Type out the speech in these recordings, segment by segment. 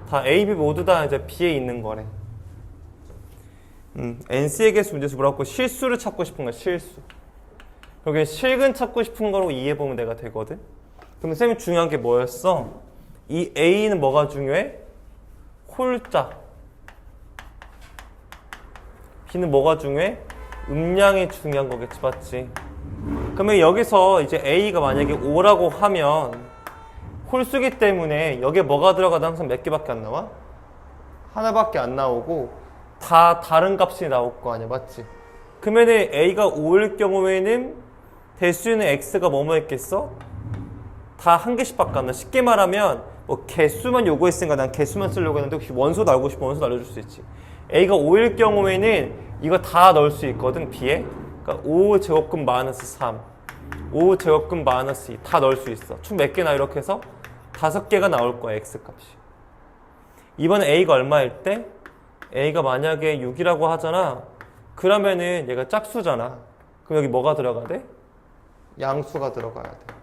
다 A, B 모두 다 이제 B에 있는 거래. NC의 개수 문제에서 뭐라고? 실수를 찾고 싶은 거야, 실수. 여기 실근 찾고 싶은 거로 이해해보면 내가 되거든. 그럼 쌤이 중요한 게 뭐였어? 이 A는 뭐가 중요해? 홀자. B는 뭐가 중요해? 음량이 중요한 거겠지, 맞지? 그러면 여기서 이제 A가 만약에 5라고 하면 홀수기 때문에 여기에 뭐가 들어가도 항상 몇 개밖에 안 나와? 하나밖에 안 나오고 다 다른 값이 나올 거 아니야, 맞지? 그러면은 A가 5일 경우에는 될 수 있는 X가 뭐뭐 있겠어? 다 한 개씩밖에 안 나. 쉽게 말하면 뭐 개수만 요구했으니까 난 개수만 쓰려고 했는데 혹시 원소도 알고 싶으면 원소도 알려줄 수 있지. A가 5일 경우에는 이거 다 넣을 수 있거든, B에. 그러니까 5제곱근 마이너스 3, 5제곱근 마이너스 2 다 넣을 수 있어. 총 몇 개나 이렇게 해서 5개가 나올 거야, X값이. 이번에 A가 얼마일 때? A가 만약에 6이라고 하잖아. 그러면은 얘가 짝수잖아. 그럼 여기 뭐가 들어가야 돼? 양수가 들어가야 돼.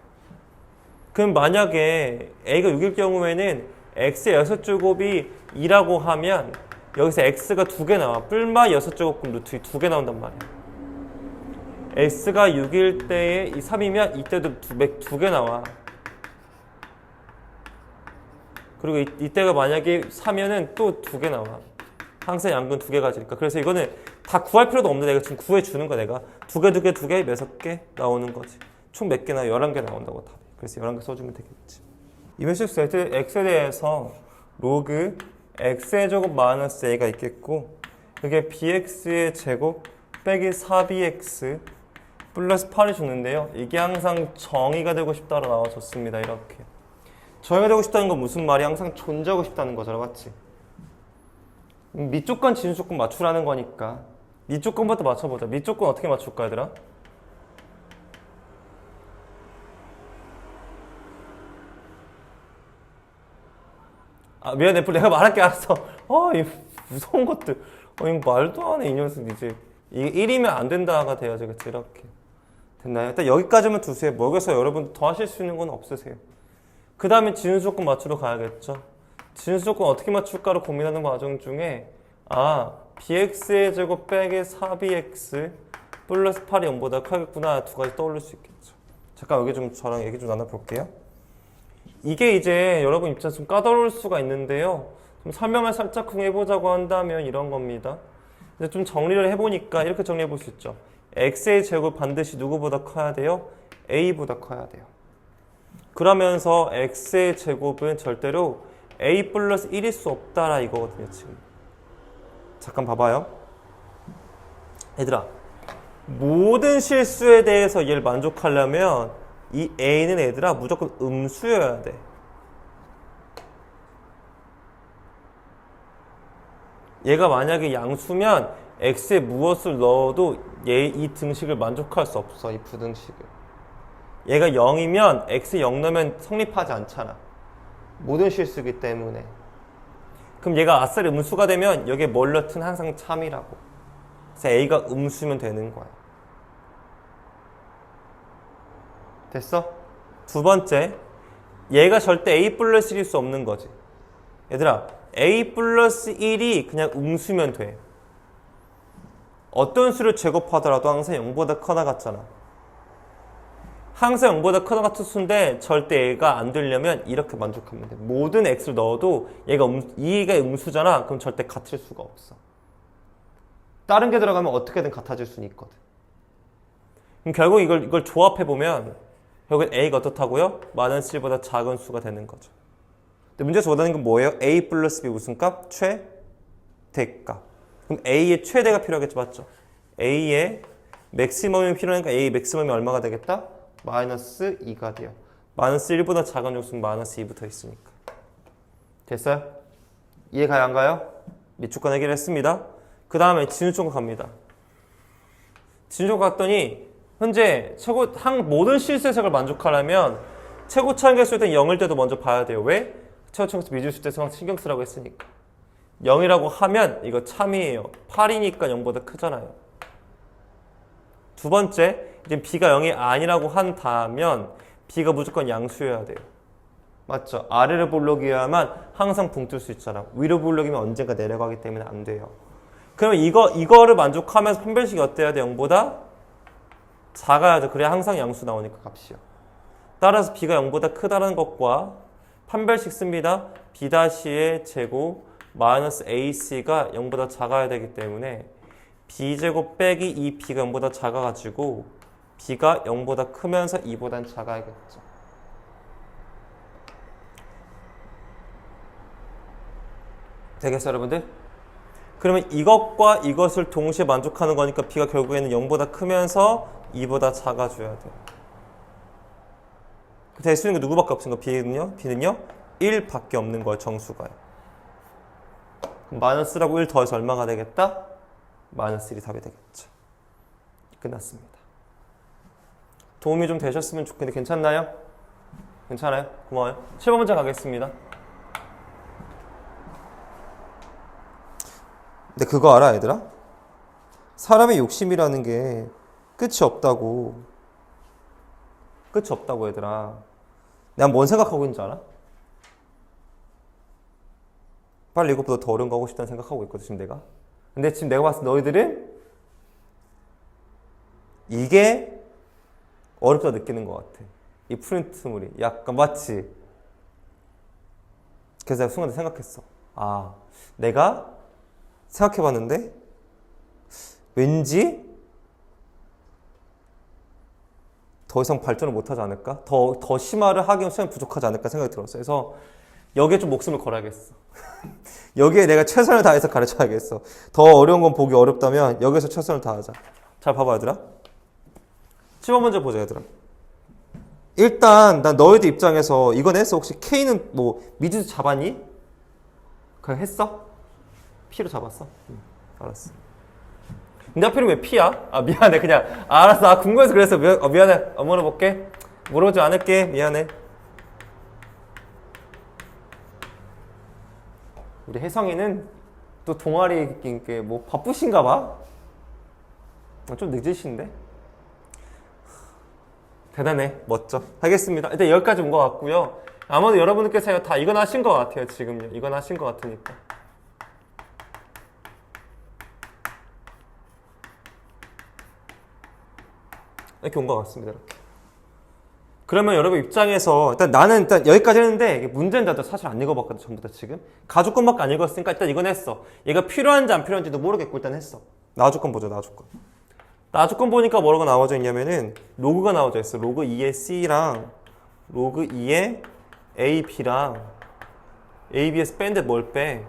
그럼 만약에 A가 6일 경우에는 X의 6제곱이 2라고 하면 여기서 X가 2개 나와. 뿔마 6제곱근 루트 2개 나온단 말이야. X가 6일 때에 이 3이면 이때도 2개 나와. 그리고 이때가 만약에 4면은 또 2개 나와. 항상 양근 2개 가지니까. 그래서 이거는 다 구할 필요도 없는데 내가 지금 구해주는 거야, 내가. 2개, 몇 개 나오는 거지. 총 몇 개나? 11개 나온다고 답이. 그래서 11개 써주면 되겠지. 이면식 세트 X에 대해서 로그 X의 제곱 마이너스 A가 있겠고, 그게 BX의 제곱 빼기 4BX 플러스 8이 주는데요. 이게 항상 정의가 되고 싶다로 나와줬습니다. 이렇게. 정의가 되고 싶다는 건 무슨 말이? 항상 존재하고 싶다는 거잖아, 맞지? 밑조건, 진수조건 맞추라는 거니까 밑조건부터 맞춰보자. 밑조건 어떻게 맞출까, 얘들아? 아, 미안해. 내가 말할게. 알았어. 이 무서운 것들. 이거 말도 안 해, 이 녀석. 이제 이게 1이면 안 된다가 돼야지, 그치? 이렇게. 됐나요? 일단 여기까지만 두세요. 먹여서 여러분 더 하실 수 있는 건 없으세요. 그 다음에 진수조건 맞추러 가야겠죠. 진수조건 어떻게 맞출까를 고민하는 과정 중에 bx의 제곱 빼기 4bx 플러스 8이 0보다 크겠구나, 두 가지 떠올릴 수 있겠죠. 잠깐 여기 좀 저랑 얘기 좀 나눠볼게요. 이게 이제 여러분 입장에서 좀 까다로울 수가 있는데요. 좀 설명을 살짝 해보자고 한다면 이런 겁니다. 이제 좀 정리를 해보니까 이렇게 정리해 볼 수 있죠. x의 제곱 반드시 누구보다 커야 돼요? a보다 커야 돼요. 그러면서 x의 제곱은 절대로 a 플러스 1일 수 없다라 이거거든요, 지금. 잠깐 봐봐요. 얘들아, 모든 실수에 대해서 얘를 만족하려면 이 a는 얘들아 무조건 음수여야 돼. 얘가 만약에 양수면 x에 무엇을 넣어도 얘 이 등식을 만족할 수 없어, 이 부등식을. 얘가 0이면 x에 0 넣으면 성립하지 않잖아. 모든 실수이기 때문에. 그럼 얘가 아싸리 음수가 되면 여기에 뭘 넣든 항상 참이라고. 그래서 a가 음수면 되는 거야. 됐어? 두 번째, 얘가 절대 a 플러스 1일 수 없는 거지. 얘들아, a 플러스 1이 그냥 음수면 돼. 어떤 수를 제곱하더라도 항상 0보다 커나 같잖아. 항상 0보다 커나 같은 수인데 절대 얘가 안 되려면 이렇게 만족하면 돼. 모든 x를 넣어도 얘가 이가 음수잖아. 그럼 절대 같을 수가 없어. 다른 게 들어가면 어떻게든 같아질 수는 있거든. 그럼 결국 이걸 조합해보면 결국엔 a가 어떻다고요? 마이너스 1보다 작은 수가 되는 거죠. 근데 문제에서 원하는 건 뭐예요? a 플러스 b 무슨 값? 최대값. 그럼 a의 최대가 필요하겠죠, 맞죠? a의 맥시멈이 필요하니까 a 맥시멈이 얼마가 되겠다? 마이너스 2가 돼요. 마이너스 1보다 작은 요수는 마이너스 2 붙어 있으니까. 됐어요? 이해 가요, 안 가요? 밑줄건 해결했습니다. 그 다음에 진수조건 갑니다. 진수조건 갔더니 현재 모든 실수해석을 만족하려면 최고 차이계수일 땐 0일 때도 먼저 봐야 돼요. 왜? 최고 차이계수 미지수일 때 신경 쓰라고 했으니까. 0이라고 하면 이거 참이에요. 8이니까 0보다 크잖아요. 두 번째, 이제 b가 0이 아니라고 한다면 b가 무조건 양수여야 돼요. 맞죠? 아래를 보려고 해야만 항상 붕 뜰 수 있잖아. 위로 보려면 언젠가 내려가기 때문에 안 돼요. 그럼 이거를 만족하면서 판별식이 어때야 돼? 0보다 작아야 돼. 그래야 항상 양수 나오니까 값이요. 따라서 b가 0보다 크다는 것과 판별식 씁니다. b-의 제곱 마이너스 ac가 0보다 작아야 되기 때문에 b제곱 빼기 2b가 0보다 작아가지고 b가 0보다 크면서 2보단 작아야겠죠. 되겠어요, 여러분들? 그러면 이것과 이것을 동시에 만족하는 거니까 b가 결국에는 0보다 크면서 2보다 작아져야 돼요. 될 수 있는 거 누구밖에 없는 거? b는요? 1밖에 없는 거예요, 정수가요. 그럼 마이너스라고 1 더해서 얼마가 되겠다? 마이너스 1이 답이 되겠죠. 끝났습니다. 도움이 좀 되셨으면 좋겠는데 괜찮나요? 괜찮아요? 고마워요. 7번 문제 가겠습니다. 근데 그거 알아, 얘들아? 사람의 욕심이라는 게 끝이 없다고. 끝이 없다고, 얘들아. 내가 뭔 생각하고 있는지 알아? 빨리 이것보다 더 어려운 거 하고 싶다는 생각하고 있거든, 지금 내가. 근데 지금 내가 봤을 때 너희들은 이게 어렵다 느끼는 것 같아. 이 프린트물이. 약간, 맞지? 그래서 내가 순간에 생각했어. 아, 내가 생각해봤는데 왠지 더 이상 발전을 못하지 않을까? 더 심화를 하기엔 시간이 부족하지 않을까 생각이 들었어. 그래서 여기에 좀 목숨을 걸어야겠어. 여기에 내가 최선을 다해서 가르쳐야겠어. 더 어려운 건 보기 어렵다면 여기서 최선을 다하자. 잘 봐봐, 얘들아. 10번 문제 보자, 얘들아. 일단 난 너희들 입장에서 이건 했어. 혹시 K는 뭐 미지수 잡았니? 그냥 했어? P로 잡았어? 알았어. 근데 하필이면 왜 P야? 아, 미안해. 그냥 알았어. 아, 궁금해서 그래서 미안해. 물어볼게. 물어보지 않을게. 미안해. 우리 혜성이는 또 동아리 뭐 바쁘신가 봐. 좀 늦으신데? 대단해. 멋져. 하겠습니다. 일단 여기까지 온 것 같고요. 아마도 여러분들께서 다 이건 하신 것 같아요. 지금요. 이건 하신 것 같으니까. 이렇게 온 것 같습니다. 이렇게. 그러면 여러분 입장에서 나는 여기까지 했는데 문제는 나도 사실 안 읽어봤거든. 전부 다 지금 가주권밖에 안 읽었으니까 일단 이건 했어. 얘가 필요한지 안 필요한지도 모르겠고 일단 했어. 나주권 보자. 나주권. 나주권 보니까 뭐라고 나와져 있냐면은 로그가 나와져 있어. 로그 2의 C랑 로그 2의 AB랑 AB에서 뺀데 뭘 빼?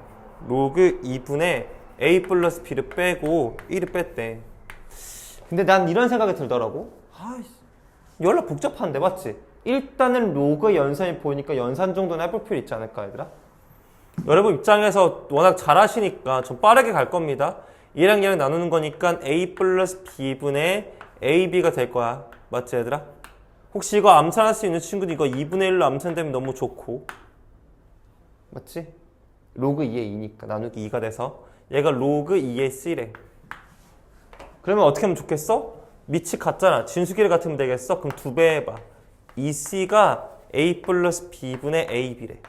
로그 2분의 A 플러스 B를 빼고 1을 뺐대. 근데 난 이런 생각이 들더라고. 연락 복잡한데, 맞지? 일단은 로그 연산이 보이니까 연산 정도는 해볼 필요 있지 않을까, 얘들아? 여러분 입장에서 워낙 잘하시니까 좀 빠르게 갈 겁니다. 얘랑 얘랑 나누는 거니까 A 플러스 B분의 AB가 될 거야. 맞지, 얘들아? 혹시 이거 암산할 수 있는 친구도 이거 2분의 1로 암산되면 너무 좋고. 맞지? 로그 2의 2니까 나누기 2가 돼서 얘가 로그 2의 C래. 그러면 어떻게 하면 좋겠어? 밑이 같잖아. 진수기를 같으면 되겠어? 그럼 2배 해봐. 2C가 A 플러스 B분의 AB래.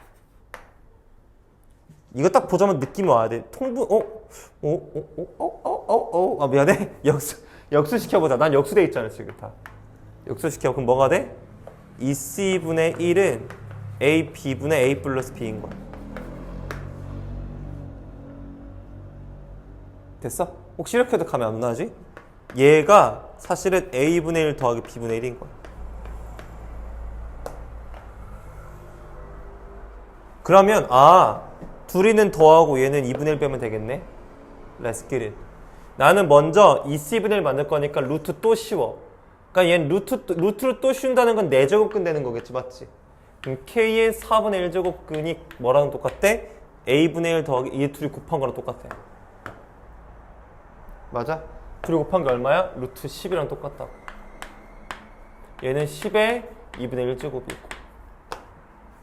이거 딱 보자면 느낌이 와야 돼. 아, 미안해. 역수시켜보자. 난 역수돼 있잖아, 지금 다. 역수시켜. 그럼 뭐가 돼? 2C분의 1은 AB분의 A 플러스 B인 거야. 됐어? 혹시 이렇게 해도 가면 안 나지? 얘가 사실은 A분의 1 더하기 B분의 1인 거야. 그러면 둘이는 더하고 얘는 2분의 1 빼면 되겠네. Let's get it. 나는 먼저 2C분의 1 만들 거니까 루트 또 씌워. 그러니까 얘는 루트를 또 씌운다는 건 4제곱근 되는 거겠지, 맞지? 그럼 K의 4분의 1제곱근이 뭐랑 똑같대? A분의 1 더하기 이 둘이 곱한 거랑 똑같아. 맞아? 둘이 곱한 게 얼마야? 루트 10이랑 똑같다고. 얘는 10에 2분의 1제곱이고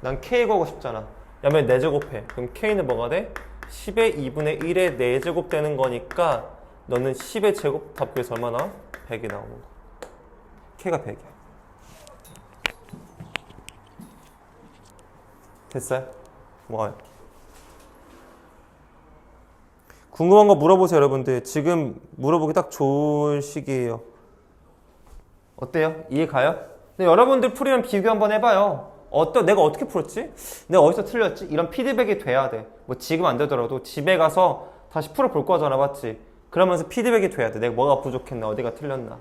난 K 구하고 싶잖아. 야면 4제곱해. 그럼 K는 뭐가 돼? 10에 2분의 1에 4제곱 되는 거니까 너는 10의 제곱 답구에서 얼마 나와? 100이 나오는 거. K가 100이야. 됐어요? 뭐가요? 궁금한 거 물어보세요, 여러분들. 지금 물어보기 딱 좋은 시기예요. 어때요? 이해 가요? 근데 여러분들 풀이랑 비교 한번 해봐요. 내가 어떻게 풀었지? 내가 어디서 틀렸지? 이런 피드백이 돼야 돼. 뭐 지금 안 되더라도 집에 가서 다시 풀어볼 거잖아, 맞지? 그러면서 피드백이 돼야 돼. 내가 뭐가 부족했나, 어디가 틀렸나.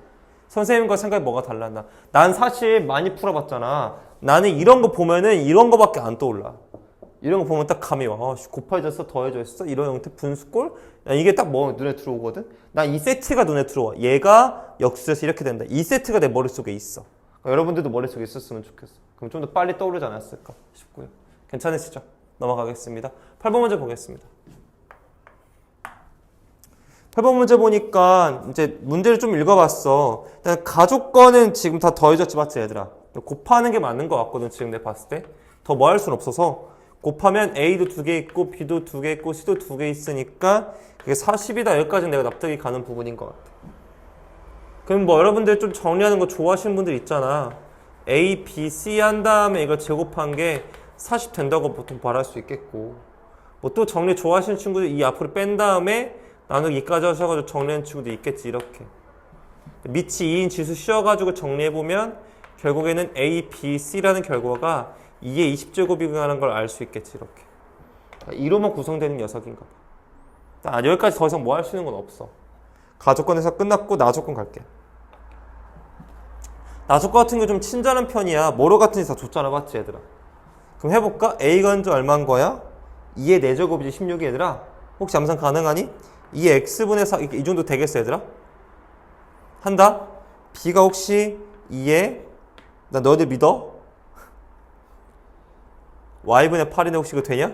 선생님과 생각이 뭐가 달랐나. 난 사실 많이 풀어봤잖아. 나는 이런 거 보면은 이런 거밖에 안 떠올라. 이런 거 보면 딱 감이 와. 곱해졌어? 더해졌어? 이런 형태 분수꼴? 이게 딱 뭐 눈에 들어오거든? 난 이 세트가 눈에 들어와. 얘가 역수에서 이렇게 된다. 이 세트가 내 머릿속에 있어. 여러분들도 머릿속에 있었으면 좋겠어. 그럼 좀 더 빨리 떠오르지 않았을까 싶고요. 괜찮으시죠? 넘어가겠습니다. 8번 문제 보겠습니다. 8번 문제 보니까 이제 문제를 좀 읽어봤어. 일단 가족과는 지금 다 더해졌지, 맞지, 얘들아? 곱하는 게 맞는 것 같거든, 지금 내가 봤을 때. 더 뭐 할 수는 없어서. 곱하면 A도 2개 있고 B도 2개 있고 C도 2개 있으니까 그게 40이다. 여기까지는 내가 납득이 가는 부분인 것 같아. 그럼 뭐 여러분들 좀 정리하는 거 좋아하시는 분들 있잖아. A, B, C 한 다음에 이걸 제곱한 게 40 된다고 보통 말할 수 있겠고, 뭐 또 정리 좋아하시는 친구들 이 앞으로 뺀 다음에 나누기 2까지 하셔가지고 정리하는 친구도 있겠지. 이렇게 밑이 2인 지수 씌워가지고 정리해보면 결국에는 A, B, C라는 결과가 2의 20제곱이라는 걸 알 수 있겠지. 이렇게 이로만 구성되는 녀석인가 봐. 여기까지 더 이상 뭐 할 수 있는 건 없어. 가족권에서 끝났고 나조건 갈게. 나조건 같은 게 좀 친절한 편이야. 뭐로 같은 데서 줬잖아, 맞지, 얘들아? 그럼 해볼까? A가 현재 얼마인 거야? 2의 4제곱이지 16이 얘들아. 혹시 암산 가능하니? 2의 x분의 4, 이 정도 되겠어, 얘들아? 한다? B가 혹시 2의, 나 너희들 믿어? y분의 8인데 혹시 이거 되냐?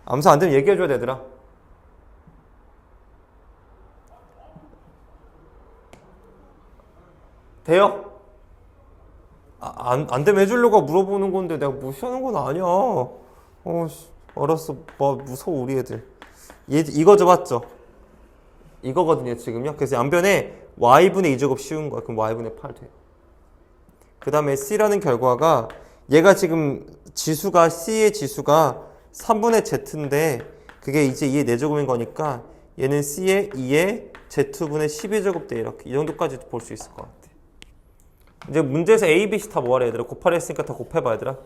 암산 안 되면 얘기해줘야 돼, 얘들아. 돼요? 안 되면 해주려고 물어보는 건데 내가 무시하는 건 아니야. 알았어. 뭐 무서워, 우리 애들. 이거죠, 맞죠? 이거거든요, 지금요. 그래서 양변에 y분의 2제곱 씌운 거야. 그럼 y분의 8 돼. 그 다음에 c라는 결과가 얘가 지금 지수가 c의 지수가 3분의 z인데 그게 이제 2의 4제곱인 거니까 얘는 c의 2의 z분의 12제곱 돼. 이렇게 이 정도까지 볼 수 있을 것 같아. 이제 문제에서 A, B, C 다 뭐하래, 얘들아? 곱하라 했으니까 다 곱해봐, 얘들아.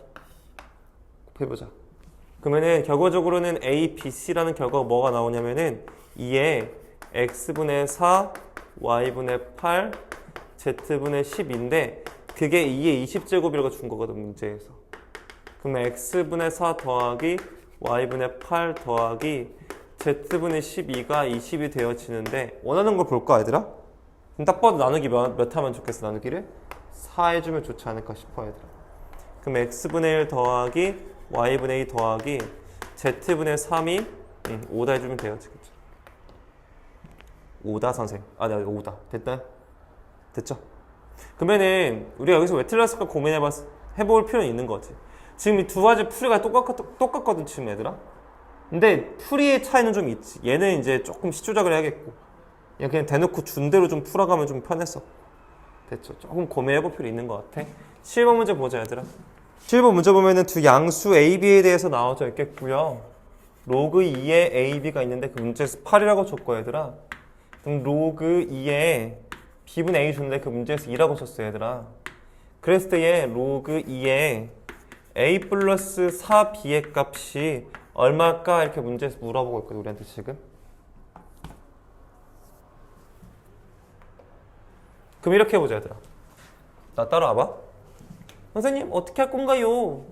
곱해보자. 그러면은 결과적으로는 A, B, C라는 결과가 뭐가 나오냐면은 2의 x분의 4, y분의 8, z분의 10인데 그게 2의 20제곱이라고 준 거거든, 문제에서. 그러면 x분의 4 더하기 y분의 8 더하기 z분의 12가 20이 되어지는데 원하는 걸 볼까, 얘들아? 그럼 딱 봐도 나누기 몇 하면 좋겠어, 나누기를? 4 해주면 좋지 않을까 싶어, 얘들아. 그럼 x분의 1 더하기 y분의 2 더하기 z분의 3이 5다 해주면 되어지겠죠. 5다 선생. 네, 5다. 됐나요? 됐죠? 그러면은 우리가 여기서 왜 틀렸을까 해볼 필요는 있는 거지. 지금 이 두 가지 풀이가 똑같거든, 지금 얘들아. 근데 풀이의 차이는 좀 있지. 얘는 이제 조금 시조작을 해야겠고, 그냥 대놓고 준 대로 좀 풀어가면 좀 편했어. 됐죠? 조금 고민해볼 필요 있는 것 같아. 7번 문제 보자, 얘들아. 7번 문제 보면은 두 양수 A, B에 대해서 나와져 있겠고요. 로그 2의 A, B가 있는데 그 문제에서 8이라고 줬고, 얘들아. 그럼 로그 2의 B분의 A 줬는데 그 문제에서 2라고 줬어, 얘들아. 그랬을 때에 로그 2의 A 플러스 4B의 값이 얼마일까? 이렇게 문제에서 물어보고 있거든, 우리한테 지금. 그럼 이렇게 해보자, 얘들아. 나 따라와봐. 선생님, 어떻게 할 건가요?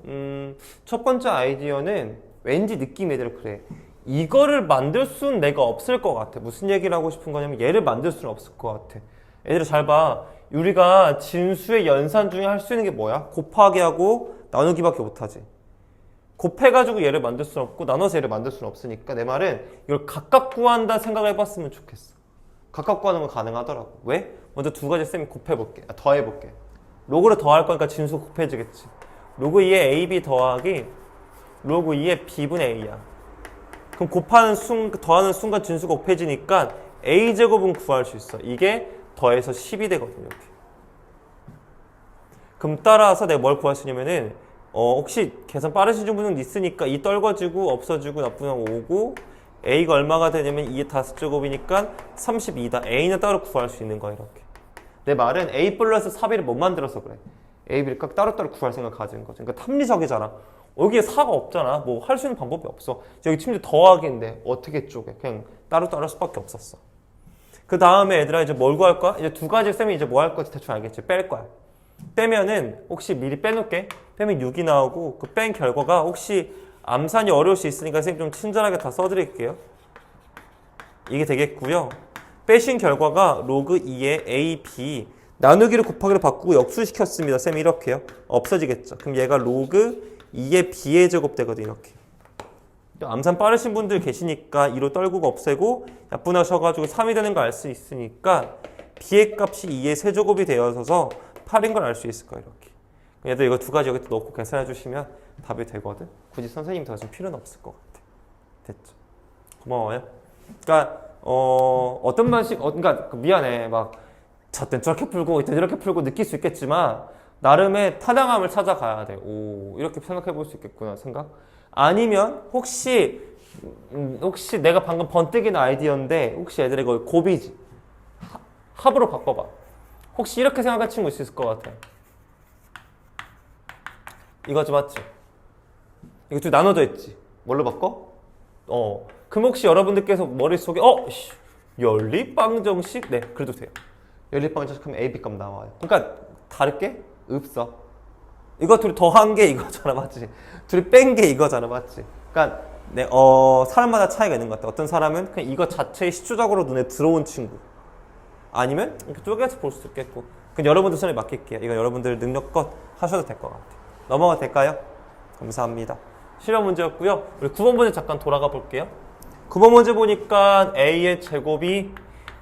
첫 번째 아이디어는 왠지 느낌이 얘들아 그래. 이거를 만들 수는 내가 없을 것 같아. 무슨 얘기를 하고 싶은 거냐면 얘를 만들 수는 없을 것 같아. 얘들아 잘 봐. 우리가 진수의 연산 중에 할 수 있는 게 뭐야? 곱하기 하고 나누기밖에 못하지. 곱해가지고 얘를 만들 수는 없고 나눠서 얘를 만들 수는 없으니까 내 말은 이걸 각각 구한다 생각을 해봤으면 좋겠어. 각각 구하는 건 가능하더라고. 왜? 먼저 두 가지 쌤이 곱해볼게. 더해볼게. 로그를 더할 거니까 진수 곱해지겠지. 로그 2의 AB 더하기 로그 2의 B분의 A야. 그럼 더하는 순간 진수가 곱해지니까 A제곱은 구할 수 있어. 이게 더해서 10이 되거든요. 이렇게. 그럼 따라서 내가 뭘 구할 수 있냐면은 혹시 계산 빠르신 분은 있으니까 2 떨궈지고 없어지고 나쁘면 5고 a가 얼마가 되냐면 2의 5제곱이니까 32다. a는 따로 구할 수 있는 거야 이렇게. 내 말은 a 플러스 4b를 못 만들어서 그래. a, b를 각 따로따로 구할 생각 가지는 거지. 그러니까 탐리적이잖아. 여기에 4가 없잖아. 뭐 할 수 있는 방법이 없어. 여기 심지어 더하기인데 어떻게 쪼개. 그냥 따로따로 할 수밖에 없었어. 그 다음에 얘들아 이제 뭘 구할 거야? 이제 두 가지 쌤이 이제 뭐 할 거지 대충 알겠지? 뺄 거야. 빼면은 혹시 미리 빼놓을게. 빼면 6이 나오고 그 뺀 결과가 혹시 암산이 어려울 수 있으니까 선생님 좀 친절하게 다 써드릴게요. 이게 되겠고요. 빼신 결과가 로그 2의 a, b 나누기를 곱하기로 바꾸고 역수시켰습니다. 쌤이 이렇게요. 없어지겠죠. 그럼 얘가 로그 2의 b의 제곱 되거든 이렇게. 암산 빠르신 분들 계시니까 2로 떨구고 없애고 약분하셔가지고 3이 되는 거 알 수 있으니까 b의 값이 2의 세제곱이 되어서 8인 걸 알 수 있을 거예요 이렇게. 얘들 이거 두 가지 여기 넣고 계산해 주시면 답이 되거든. 굳이 선생님 더 줄 필요는 없을 것 같아. 됐죠? 고마워요. 그러니까 어떤 방식, 그러니까 미안해 막 저땐 저렇게 풀고 이땐 이렇게 풀고 느낄 수 있겠지만 나름의 타당함을 찾아가야 돼. 오 이렇게 생각해 볼 수 있겠구나 생각. 아니면 혹시 내가 방금 번뜩이는 아이디어인데 혹시 애들이 이거 곱이지 합으로 바꿔봐. 혹시 이렇게 생각할 친구 있을 것 같아. 이거지 맞지? 이거 좀 나눠져 있지? 뭘로 바꿔? 그럼 혹시 여러분들께서 머릿속에 연립방정식? 네 그래도 돼요. 연립방정식 하면 A, B 값 나와요. 그러니까 다를게? 없어. 이거 둘이 더한 게 이거잖아 맞지? 둘이 뺀 게 이거잖아 맞지? 그러니까 사람마다 차이가 있는 것 같아. 어떤 사람은 그냥 이거 자체에 시초적으로 눈에 들어온 친구 아니면 이렇게 쪼개서 볼 수도 있겠고 그럼 여러분들 손에 맡길게요. 이거 여러분들 능력껏 하셔도 될 것 같아요. 넘어가도 될까요? 감사합니다. 실험 문제였고요. 우리 9번 문제 잠깐 돌아가 볼게요. 9번 문제 보니까 A의 제곱이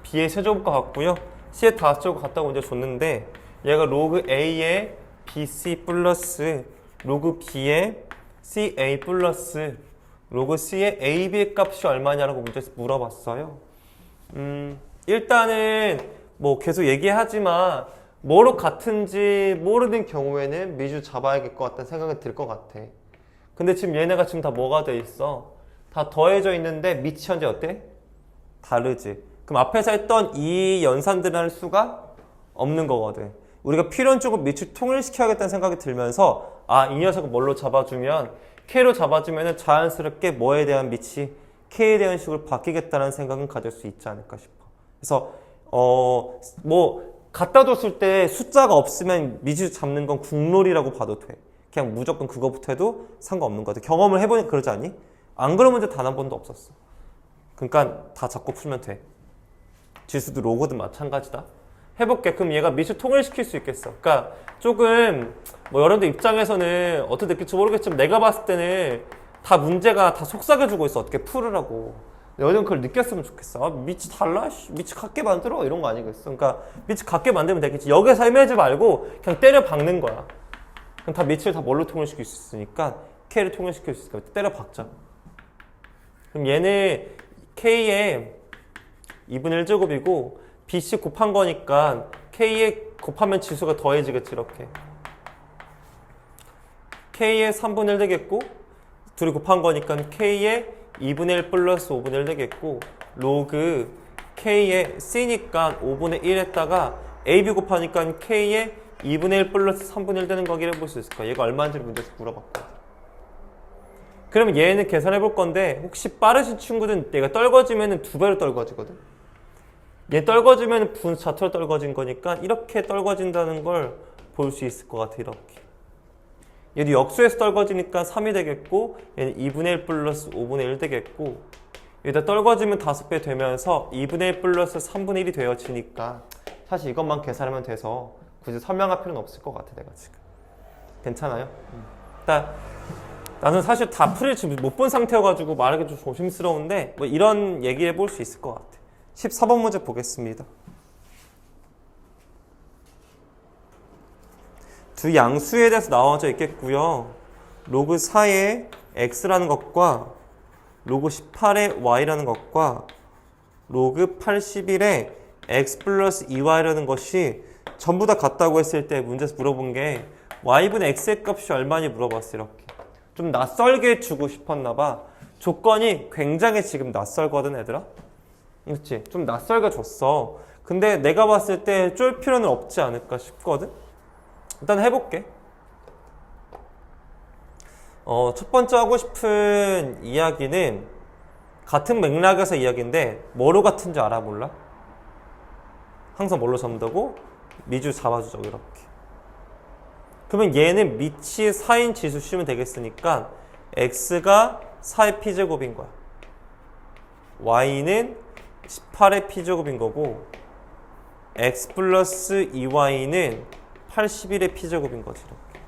B의 세제곱과 같고요. C의 5제곱 같다고 문제 줬는데 얘가 로그 A의 BC 플러스 로그 B의 CA 플러스 로그 C의 AB의 값이 얼마냐라고 문제에서 물어봤어요. 일단은 뭐 계속 얘기하지만 뭐로 같은지 모르는 경우에는 미주 잡아야겠 것 같다는 생각이 들 것 같아. 근데 지금 얘네가 지금 다 뭐가 돼 있어? 다 더해져 있는데 밑이 현재 어때? 다르지. 그럼 앞에서 했던 이 연산들이라는 수가 없는 거거든. 우리가 필연적으로 밑을 통일시켜야겠다는 생각이 들면서 이 녀석을 뭘로 잡아주면 K로 잡아주면 자연스럽게 뭐에 대한 밑이 K에 대한 식으로 바뀌겠다는 생각은 가질 수 있지 않을까 싶어. 그래서 뭐 갖다 뒀을 때 숫자가 없으면 미주 잡는 건 국룰이라고 봐도 돼. 그냥 무조건 그거부터 해도 상관없는 것 같아. 경험을 해보니까 그러지 않니? 안 그런 문제 단 한 번도 없었어. 그러니까 다 잡고 풀면 돼. 지수도 로고든 마찬가지다. 해볼게. 그럼 얘가 미주 통일시킬 수 있겠어. 그러니까 조금 뭐 여러분들 입장에서는 어떻게 느낄지 모르겠지만 내가 봤을 때는 다 문제가 다 속삭여주고 있어. 어떻게 풀으라고. 여러분 그걸 느꼈으면 좋겠어. 밑이 달라? 밑이 같게 만들어? 이런 거 아니겠어. 그러니까 밑이 같게 만들면 되겠지. 여기서 헤매지 말고 그냥 때려 박는 거야. 그럼 다 밑을 다 뭘로 통일시킬 수 있으니까 K를 통일시킬 수 있으니까 때려 박자. 그럼 얘는 K의 2분의 1제곱이고 BC 곱한 거니까 K에 곱하면 지수가 더해지겠지 이렇게. K의 3분의 1 되겠고 둘이 곱한 거니까 K의 2분의 1 플러스 5분의 1 되겠고 로그 K의 C니까 5분의 1 했다가 AB 곱하니까 K의 2분의 1 플러스 3분의 1 되는 거기를 해볼 수 있을까? 얘가 얼마인지 문제에서 물어봤거든. 그러면 얘는 계산해 볼 건데 혹시 빠르신 친구들은 얘가 떨궈지면 2배로 떨궈지거든. 얘 떨궈지면 분수 자체로 떨궈진 거니까 이렇게 떨궈진다는 걸 볼 수 있을 것 같아. 이렇게. 얘도 역수에서 떨궈지니까 3이 되겠고 얘는 2분의 1 플러스 5분의 1 되겠고 여기다 떨궈지면 5배 되면서 2분의 1 플러스 3분의 1이 되어지니까 사실 이것만 계산하면 돼서 굳이 설명할 필요는 없을 것 같아. 내가 지금 괜찮아요? 나는 사실 다 풀이 지금 못 본 상태여가지고 말하기 좀 조심스러운데 뭐 이런 얘기 해볼 수 있을 것 같아. 14번 문제 보겠습니다. 두 양수에 대해서 나와져 있겠고요. 로그 4의 x라는 것과 로그 18의 y라는 것과 로그 81의 x 플러스 2y라는 것이 전부 다 같다고 했을 때 문제에서 물어본 게 y분의 x의 값이 얼마니 물어봤어. 이렇게 좀 낯설게 주고 싶었나 봐. 조건이 굉장히 지금 낯설거든 얘들아. 그렇지? 좀 낯설게 줬어. 근데 내가 봤을 때 쫄 필요는 없지 않을까 싶거든. 일단 해볼게. 첫 번째 하고 싶은 이야기는 같은 맥락에서 이야기인데 뭐로 같은 줄 알아? 몰라? 항상 뭘로 잡는다고? 미주 잡아주죠. 이렇게. 그러면 얘는 밑이 4인 지수 씌우면 되겠으니까 x가 4의 p제곱인 거야. y는 18의 p제곱인 거고 x 플러스 2y는 81의 p제곱인 거지. 이렇게.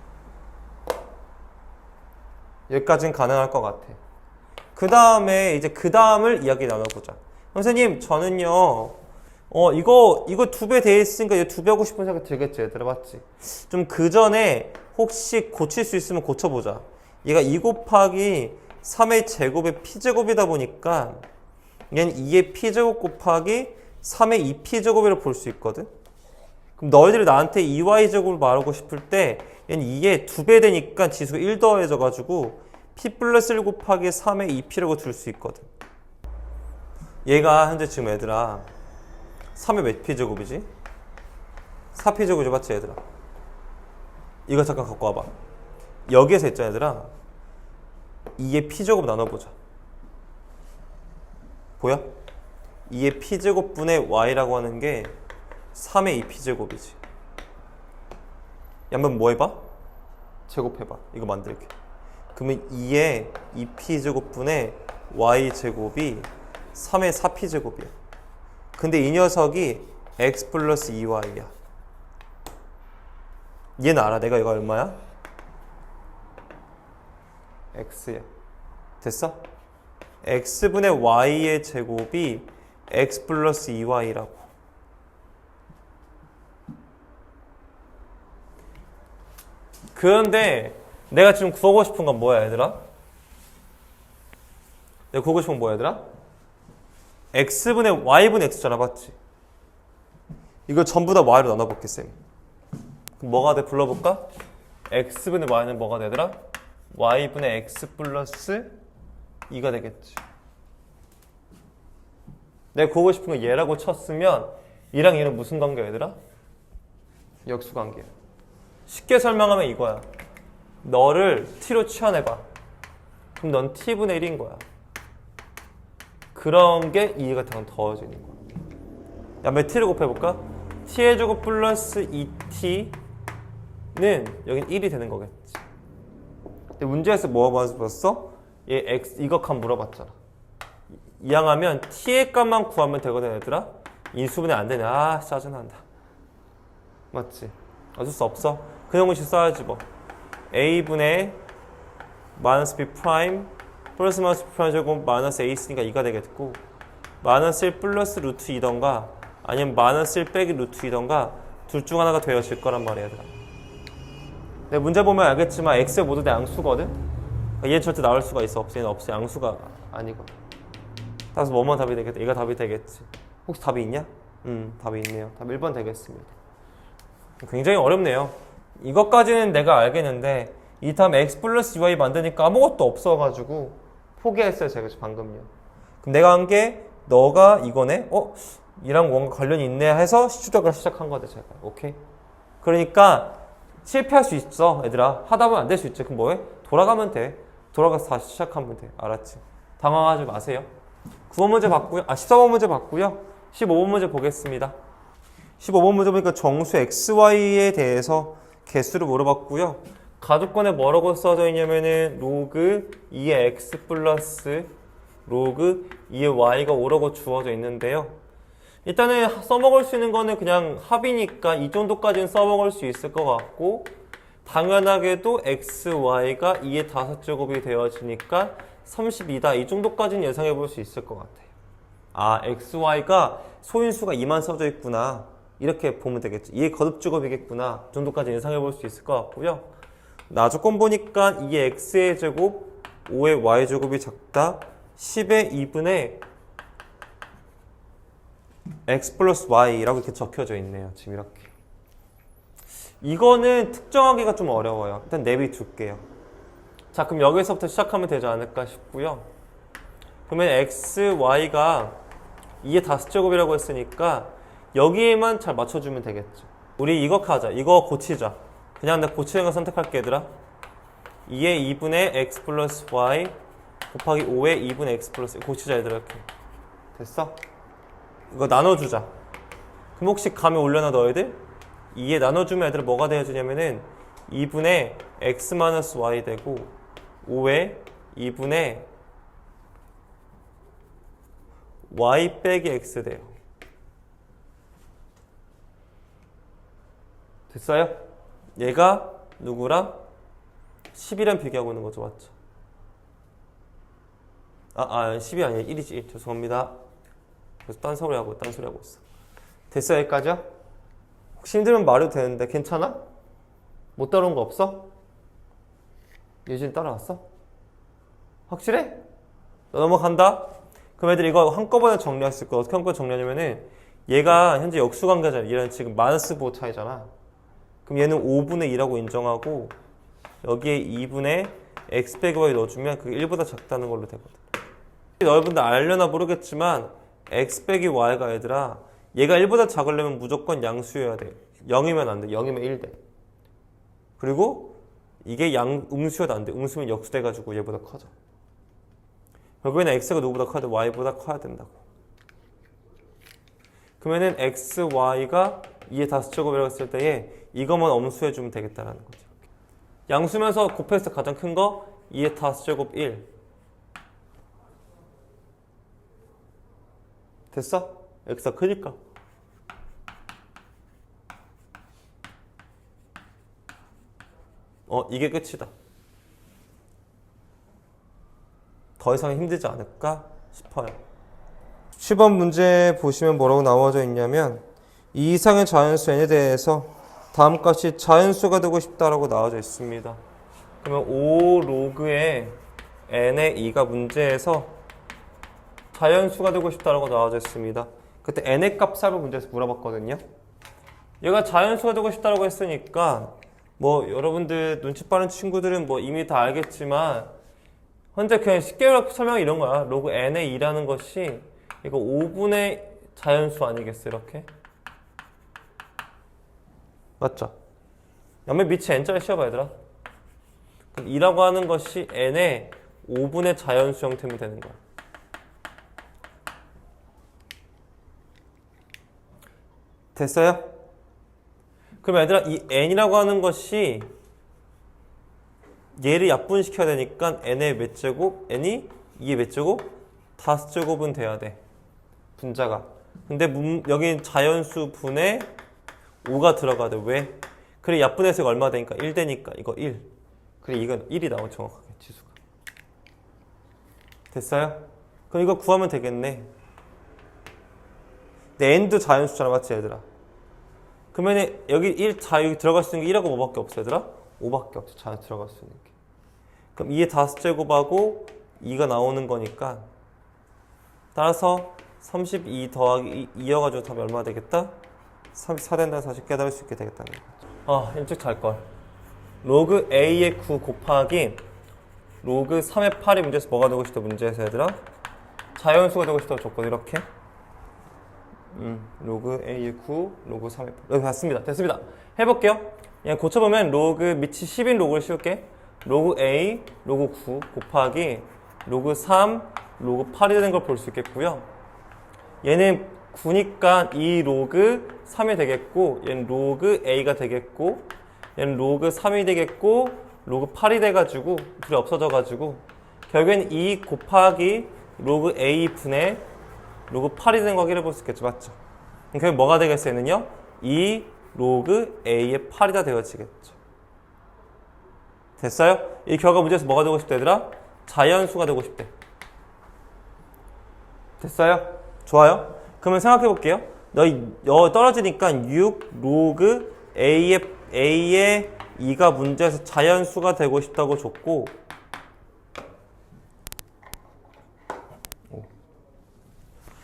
여기까지는 가능할 것 같아. 그 다음에 이제 그 다음을 이야기 나눠보자. 선생님 저는요 이거 2배 돼 있으니까 이거 2배 하고 싶은 생각 들겠지 얘들아. 맞지? 좀 그 전에 혹시 고칠 수 있으면 고쳐보자. 얘가 2 곱하기 3의 제곱의 p제곱이다 보니까 얘는 2의 p제곱 곱하기 3의 2p제곱이라고 볼 수 있거든. 그럼 너희들이 나한테 2y제곱을 말하고 싶을 때 얘는 2의 2배 되니까 지수가 1 더해져 가지고 p 플러스 1 곱하기 3의 2p라고 줄 수 있거든. 얘가 현재 지금 얘들아 3의 몇 p제곱이지? 4p제곱이죠. 맞지 얘들아? 이거 잠깐 갖고 와봐. 여기에서 있잖아 얘들아. 2의 p제곱 나눠보자. 보여? 2의 p제곱분의 y라고 하는 게 3의 2p제곱이지. 한번 뭐 해봐? 제곱해봐. 이거 만들게. 그러면 2의 2p제곱분의 y제곱이 3의 4p제곱이야. 근데 이 녀석이 x 플러스 2y야. 얘는 알아. 내가 이거 얼마야? x야. 됐어? x분의 y의 제곱이 x 플러스 2y라고. 그런데 내가 지금 구하고 싶은 건 뭐야 얘들아? 내가 구하고 싶은 건 뭐야 얘들아? x분의 y분의 x잖아. 맞지? 이거 전부 다 y로 나눠볼게 쌤. 그럼 뭐가 돼? 불러볼까? x분의 y는 뭐가 되더라? y분의 x 플러스 2가 되겠지. 내가 구하고 싶은 건 얘라고 쳤으면 이랑 얘는 무슨 관계야 얘들아? 역수 관계야. 쉽게 설명하면 이거야. 너를 t로 치환해봐. 그럼 넌 t분의 1인 거야. 그런 게 이해가 더해지는 거야. 다음에 t를 곱해볼까? t의 제곱 플러스 2t는 여긴 1이 되는 거겠지. 근데 문제에서 뭐 봤어? 얘 x 이것만 물어봤잖아. 이항하면 t의 값만 구하면 되거든 얘들아. 인수분해 안 되네. 아 짜증난다. 맞지? 어쩔 수 없어. 그 형식 써야지 뭐. a분의 마이너스 b 프라임 플러스 마이너스 b 프라임 제곱 마이너스 a 있으니까 2가 되겠고 마이너스 1 플러스 루트 2던가 아니면 마이너스 1 빼기 루트 2던가 둘 중 하나가 되어질 거란 말이야 얘들아. 근데 문제 보면 알겠지만 x의 모두 다 양수거든. 얘는 절대 나올 수가 있어? 없어? 얘는 없어. 양수가 아니거든. 따라서 뭐만 답이 되겠다? 얘가 답이 되겠지. 혹시 답이 있냐? 답이 있네요. 답 1번 되겠습니다. 굉장히 어렵네요. 이것까지는 내가 알겠는데 이 다음 x 플러스 y 만드니까 아무것도 없어가지고 포기했어요. 제가 방금요. 그럼 내가 한 게 너가 이거네? 이랑 뭔가 관련이 있네 해서 추적을 시작한 거다 제가. 오케이? 그러니까 실패할 수 있어 얘들아. 하다 보면 안 될 수 있지. 그럼 뭐해? 돌아가면 돼. 돌아가서 다시 시작하면 돼. 알았지? 당황하지 마세요. 9번 문제 봤고요. 14번 문제 봤고요. 15번 문제 보겠습니다. 15번 문제 보니까 정수 xy에 대해서 개수를 물어봤고요. 가족권에 뭐라고 써져 있냐면은 로그 2의 x 플러스 로그 2의 y가 5라고 주어져 있는데요. 일단은 써먹을 수 있는 거는 그냥 합이니까 이 정도까지는 써먹을 수 있을 것 같고 당연하게도 x, y가 2의 5제곱이 되어지니까 32다. 이 정도까지는 예상해 볼 수 있을 것 같아요. 아, x, y가 소인수가 2만 써져 있구나. 이렇게 보면 되겠지. 2의 거듭제곱이겠구나. 이 정도까지 예상해 볼 수 있을 것 같고요. 나조건 보니까 2의 x의 제곱, 5의 y제곱이 작다. 10의 2분의 x 플러스 y라고 이렇게 적혀져 있네요. 지금 이렇게. 이거는 특정하기가 좀 어려워요. 일단 내비둘게요. 자, 그럼 여기서부터 시작하면 되지 않을까 싶고요. 그러면 x, y가 2의 다스제곱이라고 했으니까 여기에만 잘 맞춰주면 되겠죠. 우리 이거 하자. 이거 고치자. 그냥 내가 고치는 거 선택할게, 얘들아. 2의 2분의 x 플러스 y 곱하기 5의 2분의 x 플러스 고치자, 얘들아. 이렇게. 됐어? 이거 나눠주자. 그럼 혹시 감이 올려나 너희들? 2에 나눠주면 애들 뭐가 되어주냐면은 2분의 x 마이너스 y 되고 5의 2분의 y 빼기 x 돼요. 됐어요? 얘가 누구랑 10이랑 비교하고 있는 거죠, 맞죠? 10이 아니라 1이지. 1. 죄송합니다. 그래서 딴소리 하고 있어. 됐어, 여기까지요? 혹시 힘들면 말해도 되는데 괜찮아? 못 따라온 거 없어? 예진 따라왔어? 확실해? 너 넘어간다? 그럼 애들 이거 한꺼번에 정리했을 거야. 어떻게 한꺼번에 정리하냐면은 얘가 현재 역수관계잖아. 얘는 지금 마이너스 5 차이잖아. 그럼 얘는 5분의 2라고 인정하고 여기에 2분의 x 빼기 y 넣어주면 그게 1보다 작다는 걸로 되거든. 너희분들 알려나 모르겠지만 x 빼기 y가 얘들아 얘가 1보다 작으려면 무조건 양수여야 돼. 0이면 안 돼. 0이면 1 돼. 그리고 이게 음수여도 안 돼. 음수면 역수돼가지고 얘보다 커져. 결국에는 x가 누구보다 커야 돼? y보다 커야 된다고. 그러면은 x, y가 2의 다스제곱이라고 했을 때에 이것만 엄수해주면 되겠다라는 거죠. 양수면서 곱했을 때 가장 큰 거 2의 다스제곱 1. 됐어? x가 크니까. 이게 끝이다. 더 이상 힘들지 않을까 싶어요. 10번 문제 보시면 뭐라고 나와져 있냐면 이 이상의 자연수 n에 대해서 다음 값이 자연수가 되고 싶다라고 나와져 있습니다. 그러면 5 로그의 n의 2가 문제에서 자연수가 되고 싶다라고 나와져 있습니다. 그때 n의 값 삽을 문제에서 물어봤거든요. 얘가 자연수가 되고 싶다라고 했으니까 뭐 여러분들 눈치 빠른 친구들은 뭐 이미 다 알겠지만 현재 그냥 쉽게 설명 이런 거야. 로그 n의 2라는 것이 이거 5분의 자연수 아니겠어, 이렇게? 맞죠? 옆면 밑에 n자를 씌워봐, 얘들아. 그럼 2라고 하는 것이 n의 5분의 자연수 형태면 되는 거야. 됐어요? 그럼 얘들아, 이 n이라고 하는 것이 얘를 약분시켜야 되니까 n의 몇 제곱? n이 2의 몇 제곱? 다스제곱은 돼야 돼. 분자가. 근데 여기 자연수 분의 5가 들어가야 돼. 왜? 그래, 약분해서 이거 얼마 되니까? 1 되니까 이거 1. 그래, 이건 1이 나오고 정확하게 지수가. 됐어요? 그럼 이거 구하면 되겠네. 근데 n도 자연수잖아, 맞지 얘들아? 그러면 여기 1 여기 들어갈 수 있는 게 1하고 뭐밖에 없어, 얘들아? 5밖에 없어, 자연수 들어갈 수 있는 게. 그럼 2의 다스제곱하고 2가 나오는 거니까 따라서 32 더하기 2여가지고 답이 얼마 되겠다? 34 된다는 사실 깨달을 수 있게 되겠다는 거죠. 일찍 잘걸. 로그 a의 9 곱하기 로그 3의 8이 문제에서 뭐가 되고 싶다? 문제에서 얘들아 자연수가 되고 싶다고 줬거든. 이렇게 로그 a의 9 로그 3의 8 여기 봤습니다. 됐습니다. 해볼게요. 그냥 고쳐보면 로그 밑이 10인 로그를 씌울게. 로그 a 로그 9 곱하기 로그 3 로그 8이 되는 걸 볼 수 있겠고요. 얘는 9니까 이 로그 3이 되겠고 얘는 로그 a가 되겠고 얘는 로그 3이 되겠고 로그 8이 돼가지고 둘이 없어져가지고 결국엔 2 곱하기 로그 a 분의 로그 8이 되는 거 확인해 볼 수 있겠죠. 맞죠? 그럼 뭐가 되겠어요? 얘는요 2 로그 a의 8이다 되어지겠죠. 됐어요? 이 결과 문제에서 뭐가 되고 싶다 얘들아? 자연수가 되고 싶대. 됐어요? 좋아요? 그러면 생각해 볼게요. 너 떨어지니까 6 로그 a의 2가 문제에서 자연수가 되고 싶다고 줬고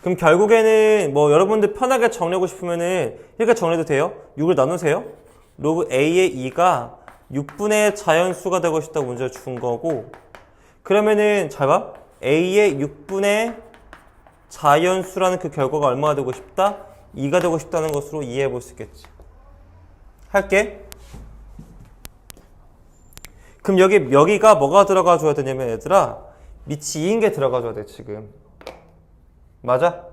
그럼 결국에는 뭐 여러분들 편하게 정리하고 싶으면은 이렇게 정리해도 돼요. 6을 나누세요. 로그 a의 2가 6분의 자연수가 되고 싶다고 문제를 준 거고, 그러면은 잘 봐. a의 6분의 자연수라는 그 결과가 얼마가 되고 싶다? 2가 되고 싶다는 것으로 이해해 볼 수 있겠지. 할게. 그럼 여기가 뭐가 들어가 줘야 되냐면 얘들아, 밑이 2인 게 들어가 줘야 돼 지금. 맞아?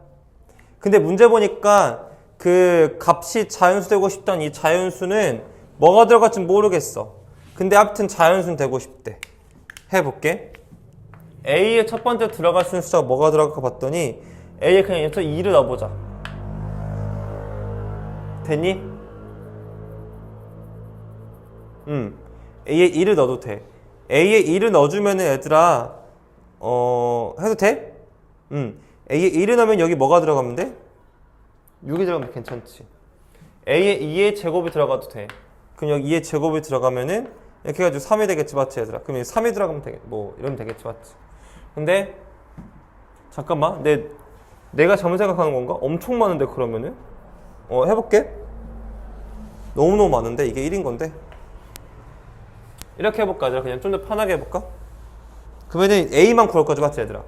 근데 문제 보니까 그 값이 자연수 되고 싶다는 이 자연수는 뭐가 들어갈지 모르겠어. 근데 아무튼 자연수는 되고 싶대. 해볼게. A의 첫 번째 들어갈 수 있는 숫자가 뭐가 들어갈까 봤더니 A에 그냥 여기서 2를 넣어보자. 됐니? A에 2를 넣어도 돼. A에 2를 넣어주면은 얘들아 해도 돼? A에 2를 넣으면 여기 뭐가 들어가면 돼? 6이 들어가면 괜찮지. A에 2의 제곱이 들어가도 돼. 그럼 여기 2의 제곱이 들어가면은 이렇게 해가지고 3이 되겠지, 맞지 얘들아? 그럼 3이 들어가면 되겠, 뭐 이러면 되겠지, 맞지? 근데 잠깐만, 내가 잘못 생각하는 건가? 엄청 많은데 그러면은 해볼게. 너무너무 많은데 이게 1인 건데 이렇게 해볼까 얘들아? 그냥 좀 더 편하게 해볼까? 그러면은 A만 구할 거지, 맞지 얘들아?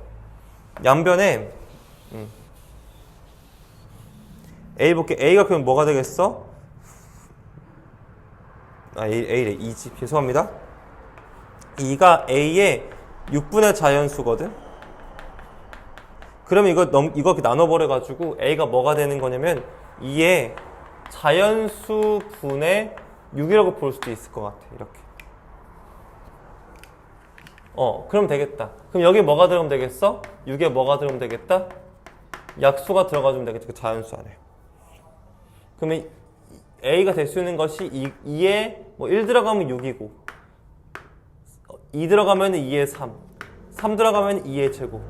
양변에 A 볼게. A가 그러면 뭐가 되겠어? A래 2지. 죄송합니다. 2가 A의 6분의 자연수거든. 그러면 이거 이렇게 나눠버려가지고 A가 뭐가 되는 거냐면 2의 자연수 분의 6이라고 볼 수도 있을 것 같아. 이렇게. 그럼 되겠다. 그럼 여기 뭐가 들어가면 되겠어? 6에 뭐가 들어가면 되겠다? 약수가 들어가주면 되겠지. 그 자연수 안에. 그러면 A가 될 수 있는 것이 2에 뭐 1 들어가면 6이고 2 들어가면 2의 3 들어가면 2의 제곱,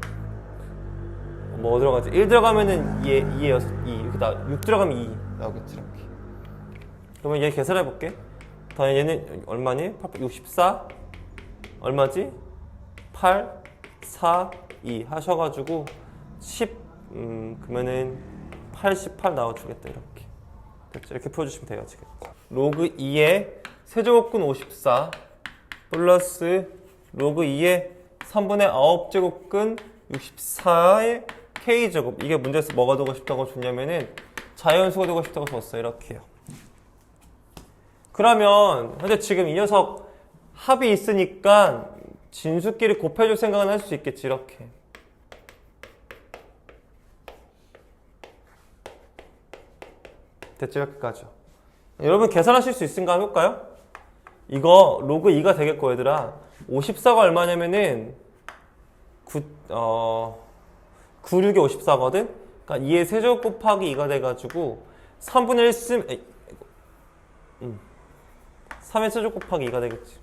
뭐 들어가지? 1 들어가면 2의 6, 2 이렇게 6 들어가면 2 나오겠지. 이렇게. 그러면 얘 계산해 볼게. 다음에 얘는 얼마니? 64 얼마지? 8 4 2 하셔가지고 10 그러면은 88 나와주겠다. 이렇게. 됐죠? 이렇게 풀어주시면 돼요. 지금 로그 2의 세제곱근 54 플러스 로그 2의 3분의 9제곱근 64의 k제곱. 이게 문제에서 뭐가 되고 싶다고 줬냐면은 자연수가 되고 싶다고 줬어요. 이렇게요. 그러면 현재 지금 이 녀석 합이 있으니까 진수끼리 곱해줄 생각은 할 수 있겠지. 이렇게. 됐죠? 이렇게까지. 여러분 계산하실 수 있으니까 해볼까요? 이거 로그 2가 되겠고 얘들아 54가 얼마냐면은 96이 54거든? 그러니까 2의 세제곱 곱하기 2가 돼가지고 3분의 1 쓰면 3의 세제곱 곱하기 2가 되겠지.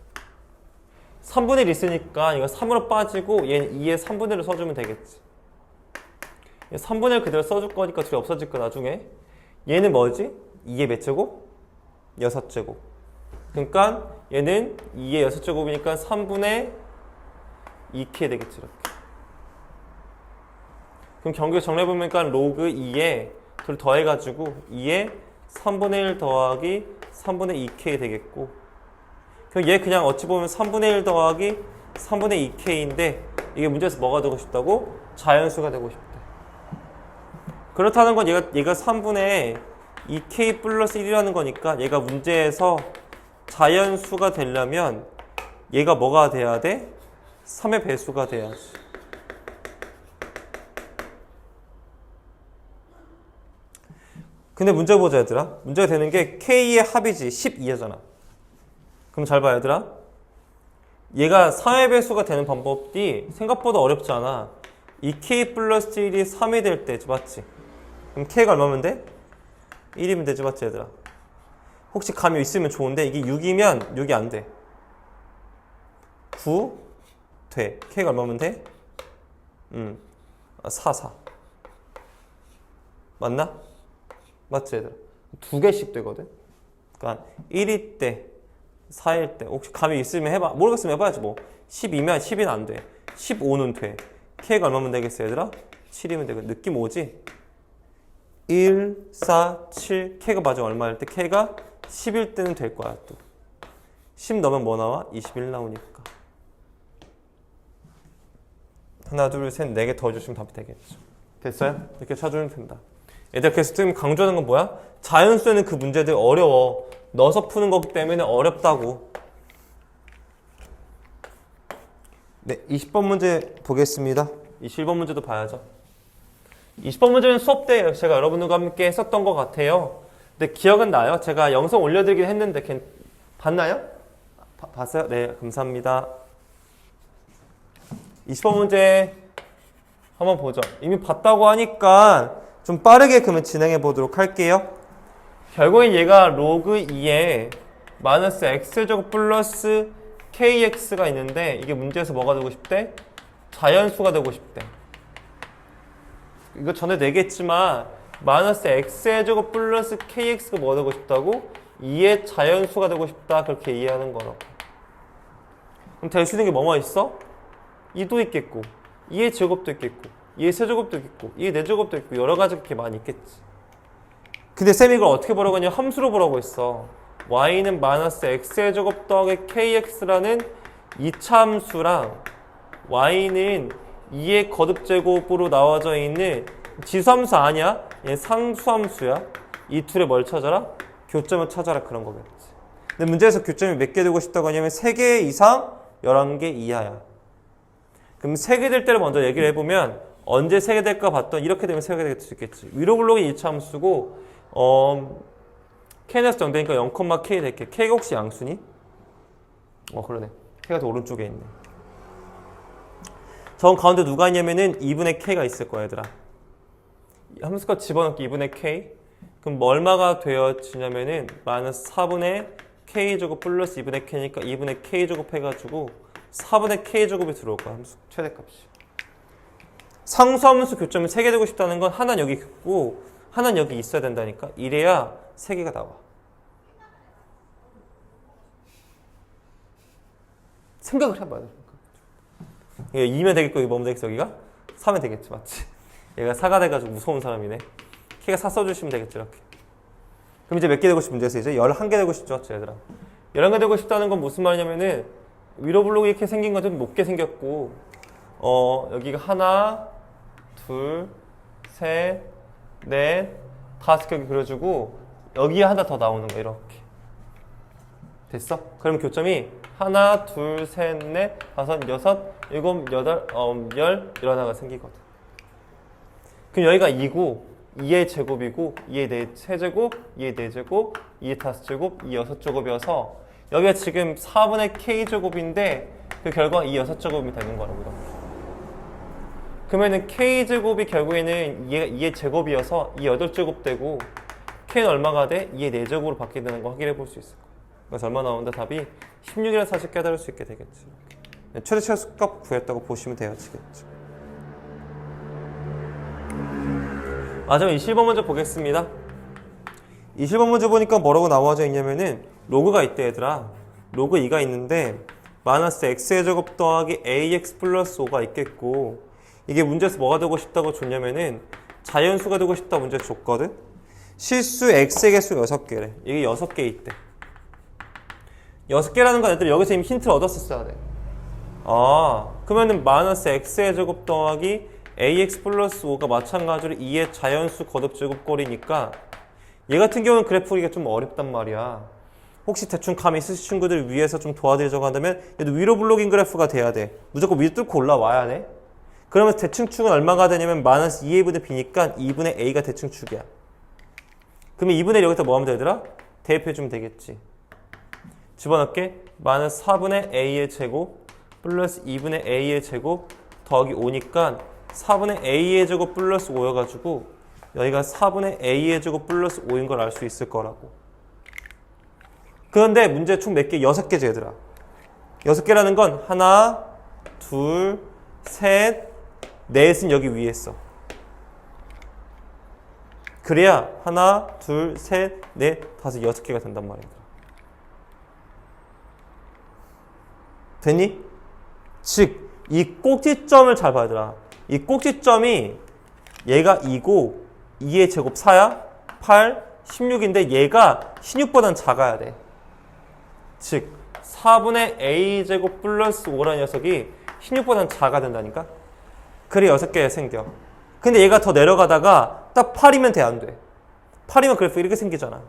3분의 1 있으니까 이거 3으로 빠지고 얘는 2의 3분의 1을 써주면 되겠지. 3분의 1 그대로 써줄 거니까 둘이 없어질 거 나중에. 얘는 뭐지? 2의 몇 제곱? 6제곱. 그러니까 얘는 2의 6제곱이니까 3분의 2k 되겠지. 이렇게. 그럼 경계 정리해보니까 로그 2에 둘 더해가지고 2에 3분의 1 더하기 3분의 2k 되겠고, 그럼 얘 그냥 어찌 보면 3분의 1 더하기 3분의 2k인데 이게 문제에서 뭐가 되고 싶다고? 자연수가 되고 싶대. 그렇다는 건 얘가 3분의 2k 플러스 1이라는 거니까 얘가 문제에서 자연수가 되려면 얘가 뭐가 돼야 돼? 3의 배수가 돼야지. 근데 문제 보자 얘들아. 문제가 되는 게 k의 합이지 12잖아. 그럼 잘 봐 얘들아. 얘가 3의 배수가 되는 방법이 생각보다 어렵지 않아. 2k 플러스 1이 3이 될 때, 맞지? 그럼 k가 얼마면 돼? 1이면 되지, 맞지 얘들아? 혹시 감이 있으면 좋은데 이게 6이면 6이 안 돼. 9 돼. k가 얼마면 돼? 4 맞나? 맞지 얘들아? 두 개씩 되거든. 그러니까 1일 때 4일 때 혹시 감이 있으면 해봐. 모르겠으면 해봐야지 뭐. 12면 10은 안 돼. 15는 돼. k가 얼마면 되겠어 얘들아? 7이면 되고. 느낌 오지? 1, 4, 7 k가 맞아 얼마일 때? k가 10일 때는 될 거야 또. 10 넣으면 뭐 나와? 21 나오니까. 하나, 둘, 셋, 4개 더 주시면 답이 되겠죠. 됐어요? 이렇게 찾으면 된다. 얘들 계속 지금 강조하는 건 뭐야? 자연수에는 그 문제들 어려워. 넣어서 푸는 거기 때문에 어렵다고. 네, 20번 문제 보겠습니다. 21번 문제도 봐야죠. 20번 문제는 수업 때 제가 여러분들과 함께 했었던 것 같아요. 근데 기억은 나요? 제가 영상 올려드리긴 했는데 봤나요? 봤어요? 네, 감사합니다. 20번 문제 한번 보죠. 이미 봤다고 하니까 좀 빠르게 그러면 진행해 보도록 할게요. 결국엔 얘가 로그 2에 마이너스 x제곱 플러스 kx가 있는데 이게 문제에서 뭐가 되고 싶대? 자연수가 되고 싶대. 이거 전에 내겠지만 마이너스 x제곱 플러스 kx가 뭐가 되고 싶다고? 2의 자연수가 되고 싶다. 그렇게 이해하는 거라고. 그럼 될 수 있는 게 뭐뭐 있어? 2도 있겠고 2의 제곱도 있겠고 2의 세제곱도 있겠고 2의 4제곱도 있고 여러 가지 그렇게 많이 있겠지. 근데 쌤이 이걸 어떻게 보라고 하냐? 함수로 보라고 했어. y는 마이너스 x의 제곱 더하기 kx라는 2차 함수랑 y는 2의 거듭제곱으로 나와져 있는 지수함수 아니야? 얘 상수함수야. 이 둘의 뭘 찾아라? 교점을 찾아라 그런 거겠지. 근데 문제에서 교점이 몇 개 되고 싶다고 하냐면 3개 이상 11개 이하야. 그럼 3개 될 때를 먼저 얘기를 해보면 언제 3개 될까 봤더니 이렇게 되면 3개 될 수 있겠지. 위로 블록이 2차 함수고 k에서 정되니까 0,k 될게. k가 혹시 양수니? 그러네. k가 더 오른쪽에 있네. 저 가운데 누가 있냐면은 2분의 k가 있을 거야 얘들아. 함수값 집어넣기 2분의 k. 그럼 뭐 얼마가 되어지냐면은 마이너스 4분의 k제곱 플러스 2분의 k니까 2분의 k제곱 해가지고 4분의 k제곱이 들어올 거야. 함수 최대값이. 상수함수 교점이 3개 되고 싶다는 건 하나는 여기 있고 하나는 여기 있어야 된다니까. 이래야 3개가 나와. 생각을 해봐야 돼. 이게 2면 되겠고 이게 뭐면 되겠어 여기가? 4면 되겠지 맞지? 얘가 4가 돼가지고 무서운 사람이네. K가 4 써주시면 되겠지 이렇게. 그럼 이제 몇 개 되고 싶은데서 이제 11개 되고 싶죠 얘들아. 11개 되고 싶다는 건 무슨 말이냐면은 위로 블록이 이렇게 생긴 건 좀 높게 생겼고 여기가 하나 둘 셋 넷 5개 그려주고 여기에 하나 더 나오는 거야 이렇게. 됐어? 그러면 교점이 하나 둘 셋 넷 다섯 여섯 일곱 여덟 열 이러다가 생기거든. 그럼 여기가 2고 2의 제곱이고 2의 세제곱 2의 4제곱 2의 5제곱 2의 6제곱이어서 여기가 지금 4분의 k제곱인데 그 결과 2의 6제곱이 되는 거라고 이렇게. 그러면은 k제곱이 결국에는 2의 제곱이어서 2의 8제곱 되고 k는 얼마가 돼? 2의 4제곱으로 바뀌는 거 확인해 볼 수 있을 거야. 그래서 얼마 나온다? 답이 16이라는 사실 깨달을 수 있게 되겠지. 최대 최소값 구했다고 보시면 되어지겠죠. 마지막 20번 문제 보겠습니다. 20번 문제 보니까 뭐라고 나와져 있냐면은 로그가 있대 얘들아. 로그 2가 있는데 마이너스 x의 제곱 더하기 ax 플러스 5가 있겠고 이게 문제에서 뭐가 되고 싶다고 줬냐면은 자연수가 되고 싶다 문제 줬거든. 실수 x의 개수가 6개래. 이게 6개 있대. 6개라는 건 애들 여기서 이미 힌트를 얻었었어야 돼. 그러면은 마이너스 x의 제곱 더하기 ax 플러스 5가 마찬가지로 2의 자연수 거듭 제곱꼴이니까 얘 같은 경우는 그래프 그리기가 좀 어렵단 말이야. 혹시 대충 감이 있으신 친구들 위해서 좀 도와드리자고 한다면 얘도 위로 블록인 그래프가 돼야 돼. 무조건 위로 뚫고 올라와야 돼. 그러면 대칭축은 얼마가 되냐면 마이너스 2a분의 b니까 2분의 a가 대칭축이야. 그러면 2분의 1 여기다 뭐 하면 되더라? 대입해주면 되겠지. 집어넣게 마이너스 4분의 a의 제곱 플러스 2분의 a의 제곱 더하기 5니까 4분의 a의 제곱 플러스 5여가지고 여기가 4분의 a의 제곱 플러스 5인 걸 알 수 있을 거라고. 그런데 문제 총 몇 개? 6개지 얘들아. 6개라는 건 하나 둘 셋 넷은 여기 위에 있어. 그래야 하나 둘 셋 넷 다섯 6개가 된단 말이야. 됐니? 즉 이 꼭지점을 잘 봐야 되라. 이 꼭지점이 얘가 2고 2의 제곱 4야 8, 16인데 얘가 16보다는 작아야 돼. 즉 4분의 a제곱 플러스 5라는 녀석이 16보다는 작아야 된다니까? 그래 6개가 생겨. 근데 얘가 더 내려가다가 딱 8이면 돼, 안 돼? 8이면 그래프 이렇게 생기잖아.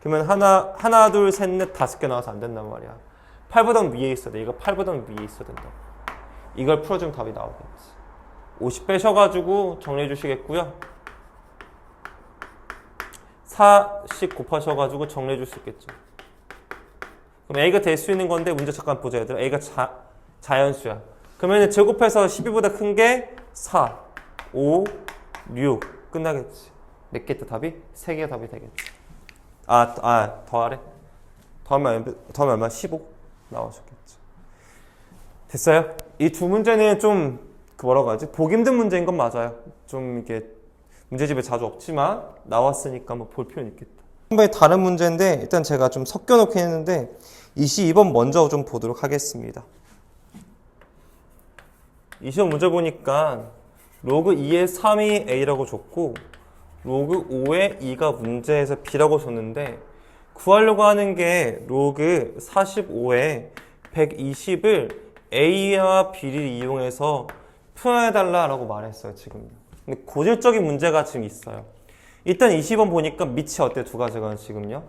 그러면 하나, 둘, 셋, 넷, 5개 나와서 안 된단 말이야. 8보다 위에 있어야 돼. 얘가 8보다 위에 있어야 된다. 이걸 풀어주면 답이 나오겠지. 50 빼셔가지고 정리해 주시겠고요. 4씩 곱하셔가지고 정리해 줄 수 있겠죠. 그럼 A가 될 수 있는 건데 문제 잠깐 보자 얘들아. A가 자연수야. 그러면 제곱해서 12보다 큰 게 4, 5, 6 끝나겠지. 몇 개 또 답이? 3개가 답이 되겠지. 더하래. 더하면 얼마? 15 나오셨겠죠. 됐어요? 이 두 문제는 좀 뭐라고 하지? 보기 힘든 문제인 건 맞아요. 좀 이게 문제집에 자주 없지만 나왔으니까 한번 볼 필요는 있겠다. 한번에 다른 문제인데 일단 제가 좀 섞여 놓긴 했는데 22번 먼저 좀 보도록 하겠습니다. 20번 문제 보니까 로그 2의 3이 A라고 줬고 로그 5의 2가 문제에서 B라고 줬는데 구하려고 하는 게 로그 45의 120을 A와 B를 이용해서 표현해달라고 말했어요, 지금. 근데 고질적인 문제가 지금 있어요. 일단 20번 보니까 밑이 어때? 두 가지가 지금요?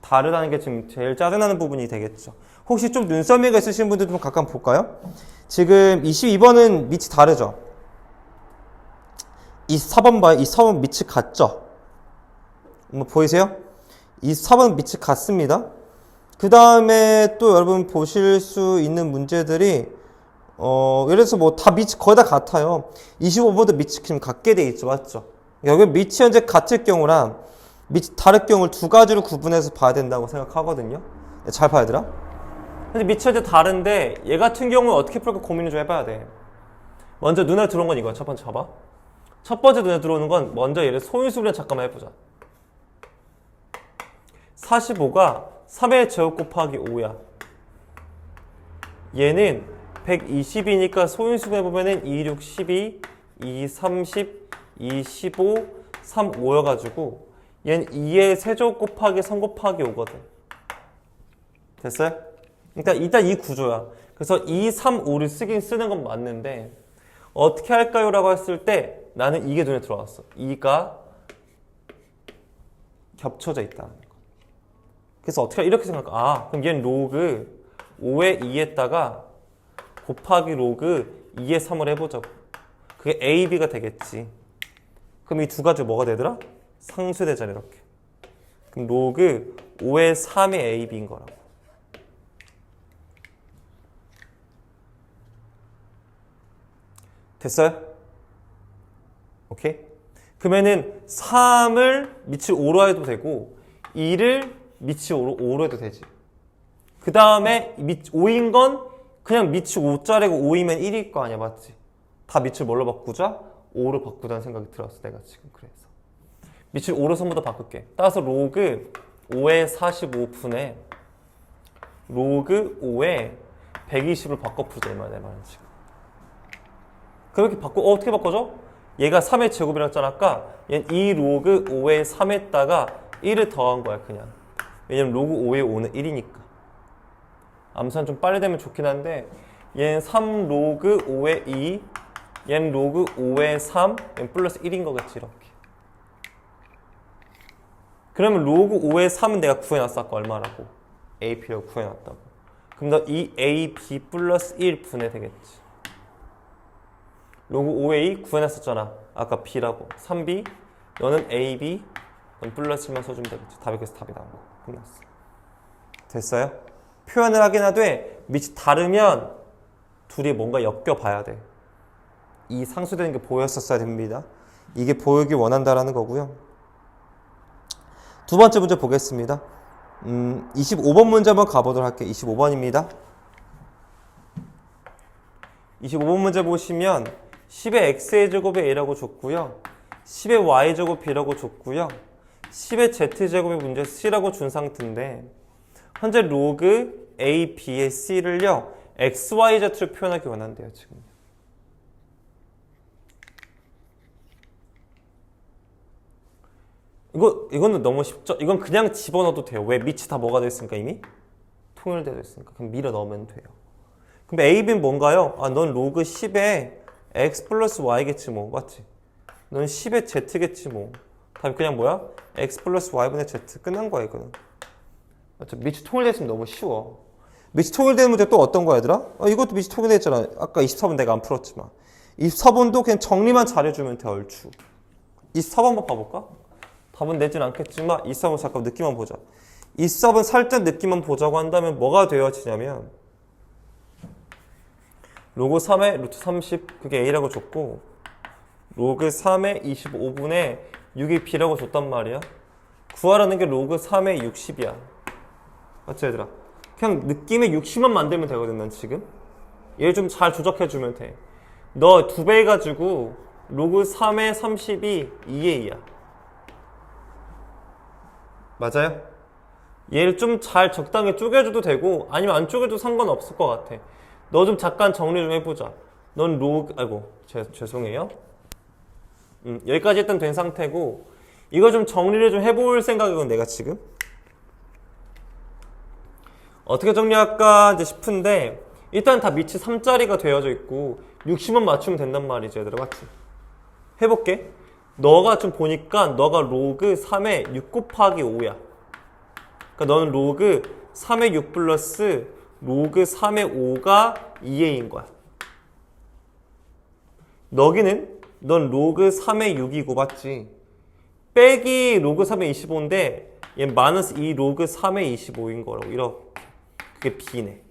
다르다는 게 지금 제일 짜증나는 부분이 되겠죠. 혹시 좀 눈썰미가 있으신 분들 좀 잠깐 볼까요? 지금 22번은 밑이 다르죠? 24번 봐요. 24번 밑이 같죠? 뭐 보이세요? 24번 밑이 같습니다. 그 다음에 또 여러분 보실 수 있는 문제들이 예를 들어서 뭐 다 밑이 거의 다 같아요. 25번도 밑이 지금 같게 돼 있죠. 맞죠? 여기 밑이 현재 같을 경우랑 밑이 다를 경우를 두 가지로 구분해서 봐야 된다고 생각하거든요. 잘 봐야 되라. 근데 밑이 현재 다른데 얘 같은 경우는 어떻게 풀까 고민을 좀 해봐야 돼. 먼저 눈에 들어온 건 이거야. 첫 번째 봐봐. 첫 번째 눈에 들어오는 건 먼저 얘를 소인수분해 잠깐만 해보자. 45가 3의 제곱 곱하기 5야. 얘는 120이니까 소인수분 해보면은 2, 6, 12, 2, 30, 2, 15, 3, 5여가지고 얘는 2의 세제곱 곱하기 3 곱하기 5거든. 됐어요? 일단 이 구조야. 그래서 2, 3, 5를 쓰는 건 맞는데 어떻게 할까요? 라고 했을 때 나는 이게 눈에 들어왔어. 2가 겹쳐져 있다는 거. 그래서 어떻게 이렇게 생각할까? 그럼 얘는 로그 5의 2에다가 곱하기 로그 2의 3을 해보자고. 그게 A, B가 되겠지. 그럼 이 두 가지 뭐가 되더라? 상쇄되잖아 이렇게. 그럼 로그 5의 3이 A, B인 거라고. 됐어요? 오케이? 그러면은 3을 밑이 5로 해도 되고 2를 밑이 5로 해도 되지. 그 다음에 5인 건 그냥 밑이 5짜리고 5이면 1일 거 아니야, 맞지? 다 밑을 뭘로 바꾸자? 5로 바꾸자는 생각이 들었어, 내가 지금. 그래서 밑을 5로 전부 다 바꿀게. 따라서 로그 5의 45분에 로그 5의 120을 바꿔보자, 이 말이야, 내 말은 지금. 그렇게 어떻게 바꿔줘? 얘가 3의 제곱이라고 했잖아, 아까. 얘는 2 로그 5의 3에다가 1을 더한 거야, 그냥. 왜냐면 로그 5의 5는 1이니까. 암산 좀 빨리 되면 좋긴 한데 얘는 3 로그 5의 2, 얘는 로그 5의 3, 얘는 플러스 1인 거겠지 이렇게. 그러면 로그 5의 3은 내가 구해놨어. 아까 얼마라고? AP라고 구해놨다고. 그럼 너 이 AB 플러스 1 분해 되겠지. 로그 5의 2 구해놨었잖아. 아까 B라고. 3B, 너는 AB, 넌 플러스 1만 써주면 되겠지. 답이 그래서 답이 나온 거. 끝났어. 됐어요? 표현을 하긴 하되 밑이 다르면 둘이 뭔가 엮여봐야 돼. 이 상쇄되는 게 보였었어야 됩니다. 이게 보이길 원한다라는 거고요. 두 번째 문제 보겠습니다. 25번 문제 한번 가보도록 할게요. 25번입니다. 25번 문제 보시면 10의 x의 제곱이 a라고 줬고요. 10의 y제곱 b라고 줬고요. 10의 z제곱의 문제 c라고 준 상태인데 현재 로그 a, b의 c를요. x, y, z로 표현하기 원한대요. 지금. 이거는 너무 쉽죠? 이건 그냥 집어넣어도 돼요. 왜? 밑이 다 뭐가 됐으니까 이미? 통일되어 있으니까. 그냥 밀어 넣으면 돼요. 근데 A, B는 뭔가요? 아, 넌 로그 10에 x 플러스 y겠지 뭐. 맞지? 넌 10에 z겠지 뭐. 답이 그냥 뭐야? x 플러스 y분의 z. 끝난 거야 이거는. 맞죠? 밑이 통일됐으면 너무 쉬워. 밑이 통일되는 문제 또 어떤 거야 얘들아? 이것도 밑이 통일됐잖아. 아까 24번 내가 안 풀었지만. 24번도 그냥 정리만 잘해주면 돼 얼추. 24번 한번 봐볼까? 답은 내진 않겠지만 24번 잠깐 느낌만 보자. 24번 살짝 느낌만 보자고 한다면 뭐가 되어지냐면 로그 3의 루트 30 그게 A라고 줬고 로그 3의 25분의 6이 B라고 줬단 말이야. 구하라는 게 로그 3의 60이야. 맞지 얘들아? 그냥 느낌의 60만 만들면 되거든 난 지금. 얘를 좀 잘 조작해주면 돼. 너 2배 해가지고 로그 3의 30이 2A야. 맞아요? 얘를 좀 잘 적당히 쪼개줘도 되고 아니면 안 쪼개줘도 상관없을 것 같아. 너 좀 잠깐 정리 좀 해보자. 넌 로그 아이고 죄송해요. 여기까지 일단 된 상태고 이거 좀 정리를 좀 해볼 생각이거든 내가 지금. 어떻게 정리할까 이제 싶은데 일단 다 밑이 3짜리가 되어져 있고 60만 맞추면 된단 말이지 얘들아. 맞지? 해볼게. 너가 좀 보니까 너가 로그 3의 6 곱하기 5야. 그러니까 너는 로그 3의 6 플러스 로그 3의 5가 2a인 거야. 너기는 넌 로그 3의 6이고 맞지? 빼기 로그 3의 25인데 얘 마이너스 2 로그 3의 25인 거라고. 이렇게. 그게 b네.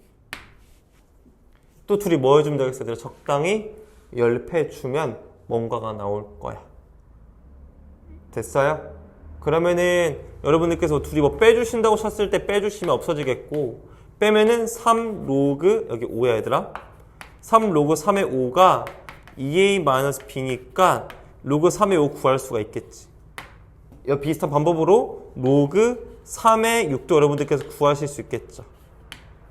또 둘이 뭐 해주면 되겠어? 내가 적당히 열패주면 뭔가가 나올 거야. 됐어요? 그러면은 여러분들께서 둘이 뭐 빼주신다고 쳤을 때 빼주시면 없어지겠고 빼면은 3 로그 여기 5야 얘들아. 3 로그 3의 5가 2a-b니까 로그 3의 5 구할 수가 있겠지. 이 비슷한 방법으로 로그 3의 6도 여러분들께서 구하실 수 있겠죠.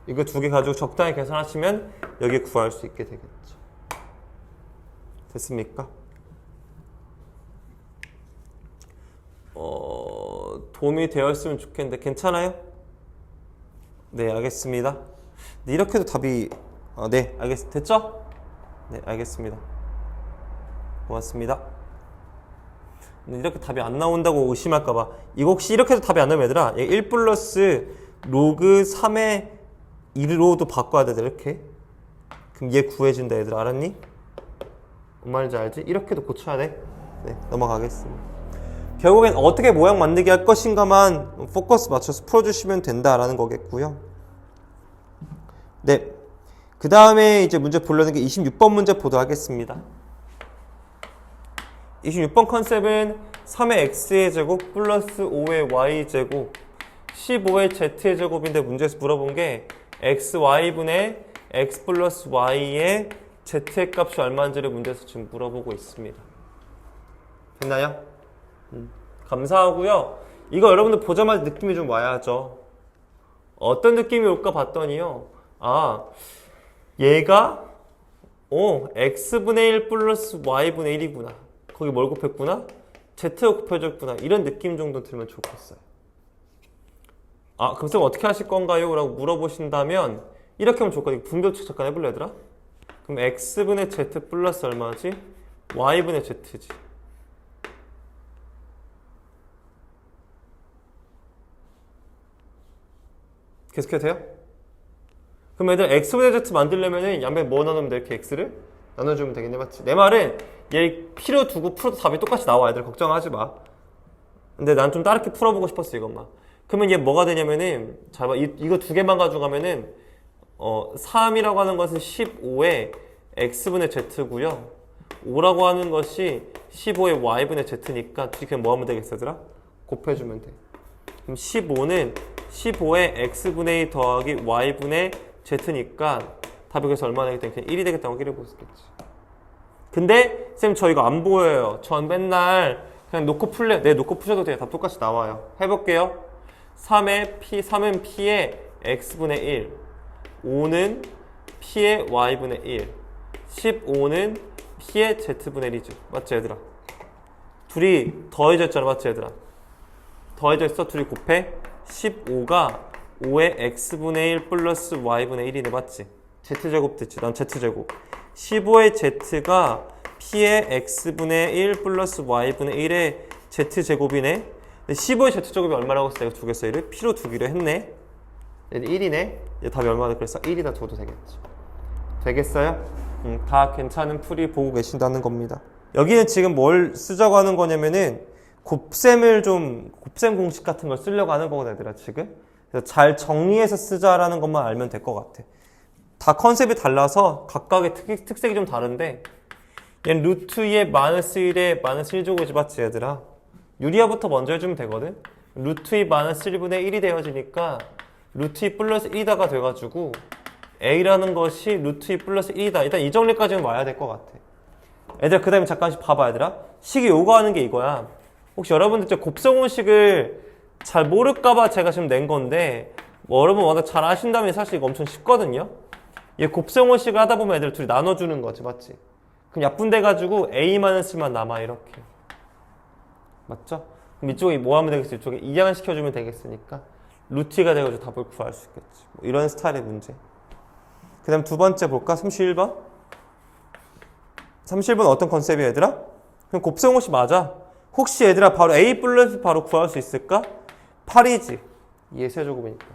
이거 두 개 가지고 적당히 계산하시면 여기 구할 수 있게 되겠죠. 됐습니까? 도움이 되었으면 좋겠는데 괜찮아요? 네, 알겠습니다. 네, 이렇게 해도 답이 네, 됐죠? 네, 알겠습니다. 고맙습니다. 이렇게 답이 안 나온다고 의심할까봐 이거 혹시 이렇게 해도 답이 안 나오면 얘들아 1 플러스 로그 3의 1로도 바꿔야 돼 이렇게. 그럼 얘 구해진다 얘들아. 알았니? 뭔 말인지 알지? 이렇게도 고쳐야 돼. 네, 넘어가겠습니다. 결국엔 어떻게 모양 만들기 할 것인가만 포커스 맞춰서 풀어주시면 된다라는 거겠고요. 네, 그 다음에 이제 문제 보려는 게 26번 문제 보도록 하겠습니다. 26번 컨셉은 3의 x의 제곱 플러스 5의 y 제곱 15의 z의 제곱인데 문제에서 물어본 게 xy분의 x 플러스 y의 z의 값이 얼마인지를 문제에서 지금 물어보고 있습니다. 됐나요? 감사하고요. 이거 여러분들 보자마자 느낌이 좀 와야죠. 어떤 느낌이 올까 봤더니요. 아, 얘가 x분의 1 플러스 y분의 1이구나. 거기 뭘 곱했구나? z가 곱해졌구나. 이런 느낌 정도 들면 좋겠어요. 아, 그럼 쌤 어떻게 하실 건가요? 라고 물어보신다면 이렇게 하면 좋거든요. 분교칙 잠깐 해볼래 얘들아? 그럼 x분의 z 플러스 얼마지? y분의 z지. 계속해도 돼요? 그럼 얘들 x분의 z 만들려면은 양변에 뭐 나누면 돼? 이렇게 x를 나눠주면 되겠네. 맞지? 내 말은 얘 P로 두고 풀어도 답이 똑같이 나와. 얘들 걱정하지 마. 근데 난 좀 다르게 풀어보고 싶었어 이것만. 그러면 얘 뭐가 되냐면은 잘 봐. 이거 두 개만 가져가면은 3이라고 하는 것은 15의 x분의 z고요. 5라고 하는 것이 15의 y분의 z니까 둘이 그냥 뭐 하면 되겠어 얘들아? 곱해주면 돼. 그럼 15는 15의 x분의 2 더하기 y분의 z니까 답이 그래서 얼마나 되겠다? 그냥 1이 되겠다고 1을 보겠지. 근데 쌤 저 이거 안 보여요. 전 맨날 그냥 놓고 풀래. 네, 놓고 푸셔도 돼요. 답 똑같이 나와요. 해볼게요. 3은 p의 x분의 1, 5는 p의 y분의 1, 15는 p의 z분의 1이죠. 맞지 얘들아? 둘이 더해졌잖아. 맞지 얘들아? 더해져 있어. 둘이 곱해. 15가 5의 x분의 1 플러스 y분의 1이네. 맞지? z제곱 됐지. 난 z제곱. 15의 z가 p의 x분의 1 플러스 y분의 1의 z제곱이네. 15의 z제곱이 얼마라고 했어? 이거 두 개 써. 이를 p로 두기로 했네. 얘는 1이네. 얘 답이 얼마나 그랬어? 1이다 줘도 되겠지. 되겠어요? 다 괜찮은 풀이 보고 계신다는 겁니다. 여기는 지금 뭘 쓰자고 하는 거냐면은 곱셈 공식 같은 걸 쓰려고 하는 거거든, 얘들아, 지금. 그래서 잘 정리해서 쓰자라는 것만 알면 될 것 같아. 다 컨셉이 달라서 각각의 특색이 좀 다른데, 얘는 루트 2의 마이너스 1의 마이너스 1제곱이지, 맞지, 얘들아? 유리화부터 먼저 해주면 되거든? 루트 2 마이너스 1분의 1이 되어지니까 루트 2 플러스 1이다가 돼가지고 a라는 것이 루트 2 플러스 1이다. 일단 이 정리까지는 와야 될 것 같아. 얘들아, 그 다음에 잠깐씩 봐봐, 얘들아. 식이 요구하는 게 이거야. 혹시 여러분들 저 곱셈공식을 잘 모를까봐 제가 지금 낸 건데, 뭐 여러분 워낙 잘 아신다면 사실 이거 엄청 쉽거든요? 얘 곱셈공식을 하다 보면 애들 둘이 나눠주는 거지, 맞지? 그럼 약분돼가지고 a-만 남아, 이렇게. 맞죠? 그럼 이쪽에 뭐 하면 되겠어? 이쪽에 이항시켜주면 되겠으니까 루트가 돼가지고 답을 구할 수 있겠지. 뭐 이런 스타일의 문제. 그 다음 두 번째 볼까? 31번. 31번 어떤 컨셉이야, 얘들아? 그럼 곱셈공식 맞아. 혹시 얘들아 바로 a 플러스 바로 구할 수 있을까? 8이지. 2의 세제곱이니까.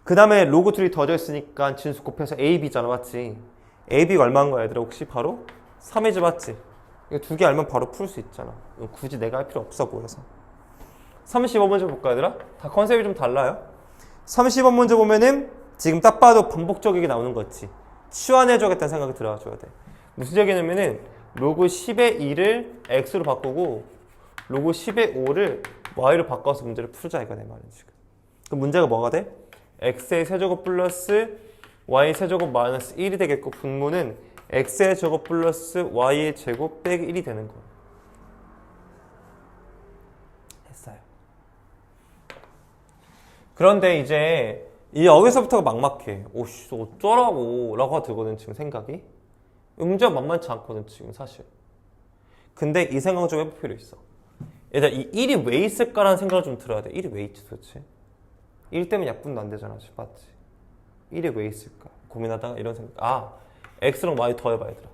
그 다음에 로그 둘이 더져 있으니까 진수 곱해서 ab잖아, 맞지? ab가 얼마인 거야, 얘들아? 혹시 바로 3이지, 맞지? 이거 두 개 알면 바로 풀 수 있잖아. 굳이 내가 할 필요 없어 보여서. 35번 문제 볼까, 얘들아? 다 컨셉이 좀 달라요. 30번 문제 보면은 지금 딱 봐도 반복적이게 나오는 거 있지. 치환해줘야겠다는 생각이 들어줘야 돼. 무슨 얘기냐면은 로그 10의 2를 x로 바꾸고 로그 10의 5를 y로 바꿔서 문제를 풀자, 이거 내 말은 지금. 그럼 문제가 뭐가 돼? x의 세제곱 플러스 y의 세제곱 마이너스 1이 되겠고, 분모는 x의 제곱 플러스 y의 제곱 빼기 1이 되는 거예요. 했어요. 그런데 이제 여기서부터가 막막해. 오씨, 어쩌라고 라고 되거든, 지금 생각이. 문제가 만만치 않거든, 지금 사실. 근데 이 생각 좀 해볼 필요 있어. 얘들아, 이 1이 왜 있을까라는 생각을 좀 들어야 돼. 1이 왜 있지 도대체? 1 때문에 약분도 안 되잖아, 맞지? 1이 왜 있을까? 고민하다가 이런 생각. x랑 y 더해봐, 얘들아.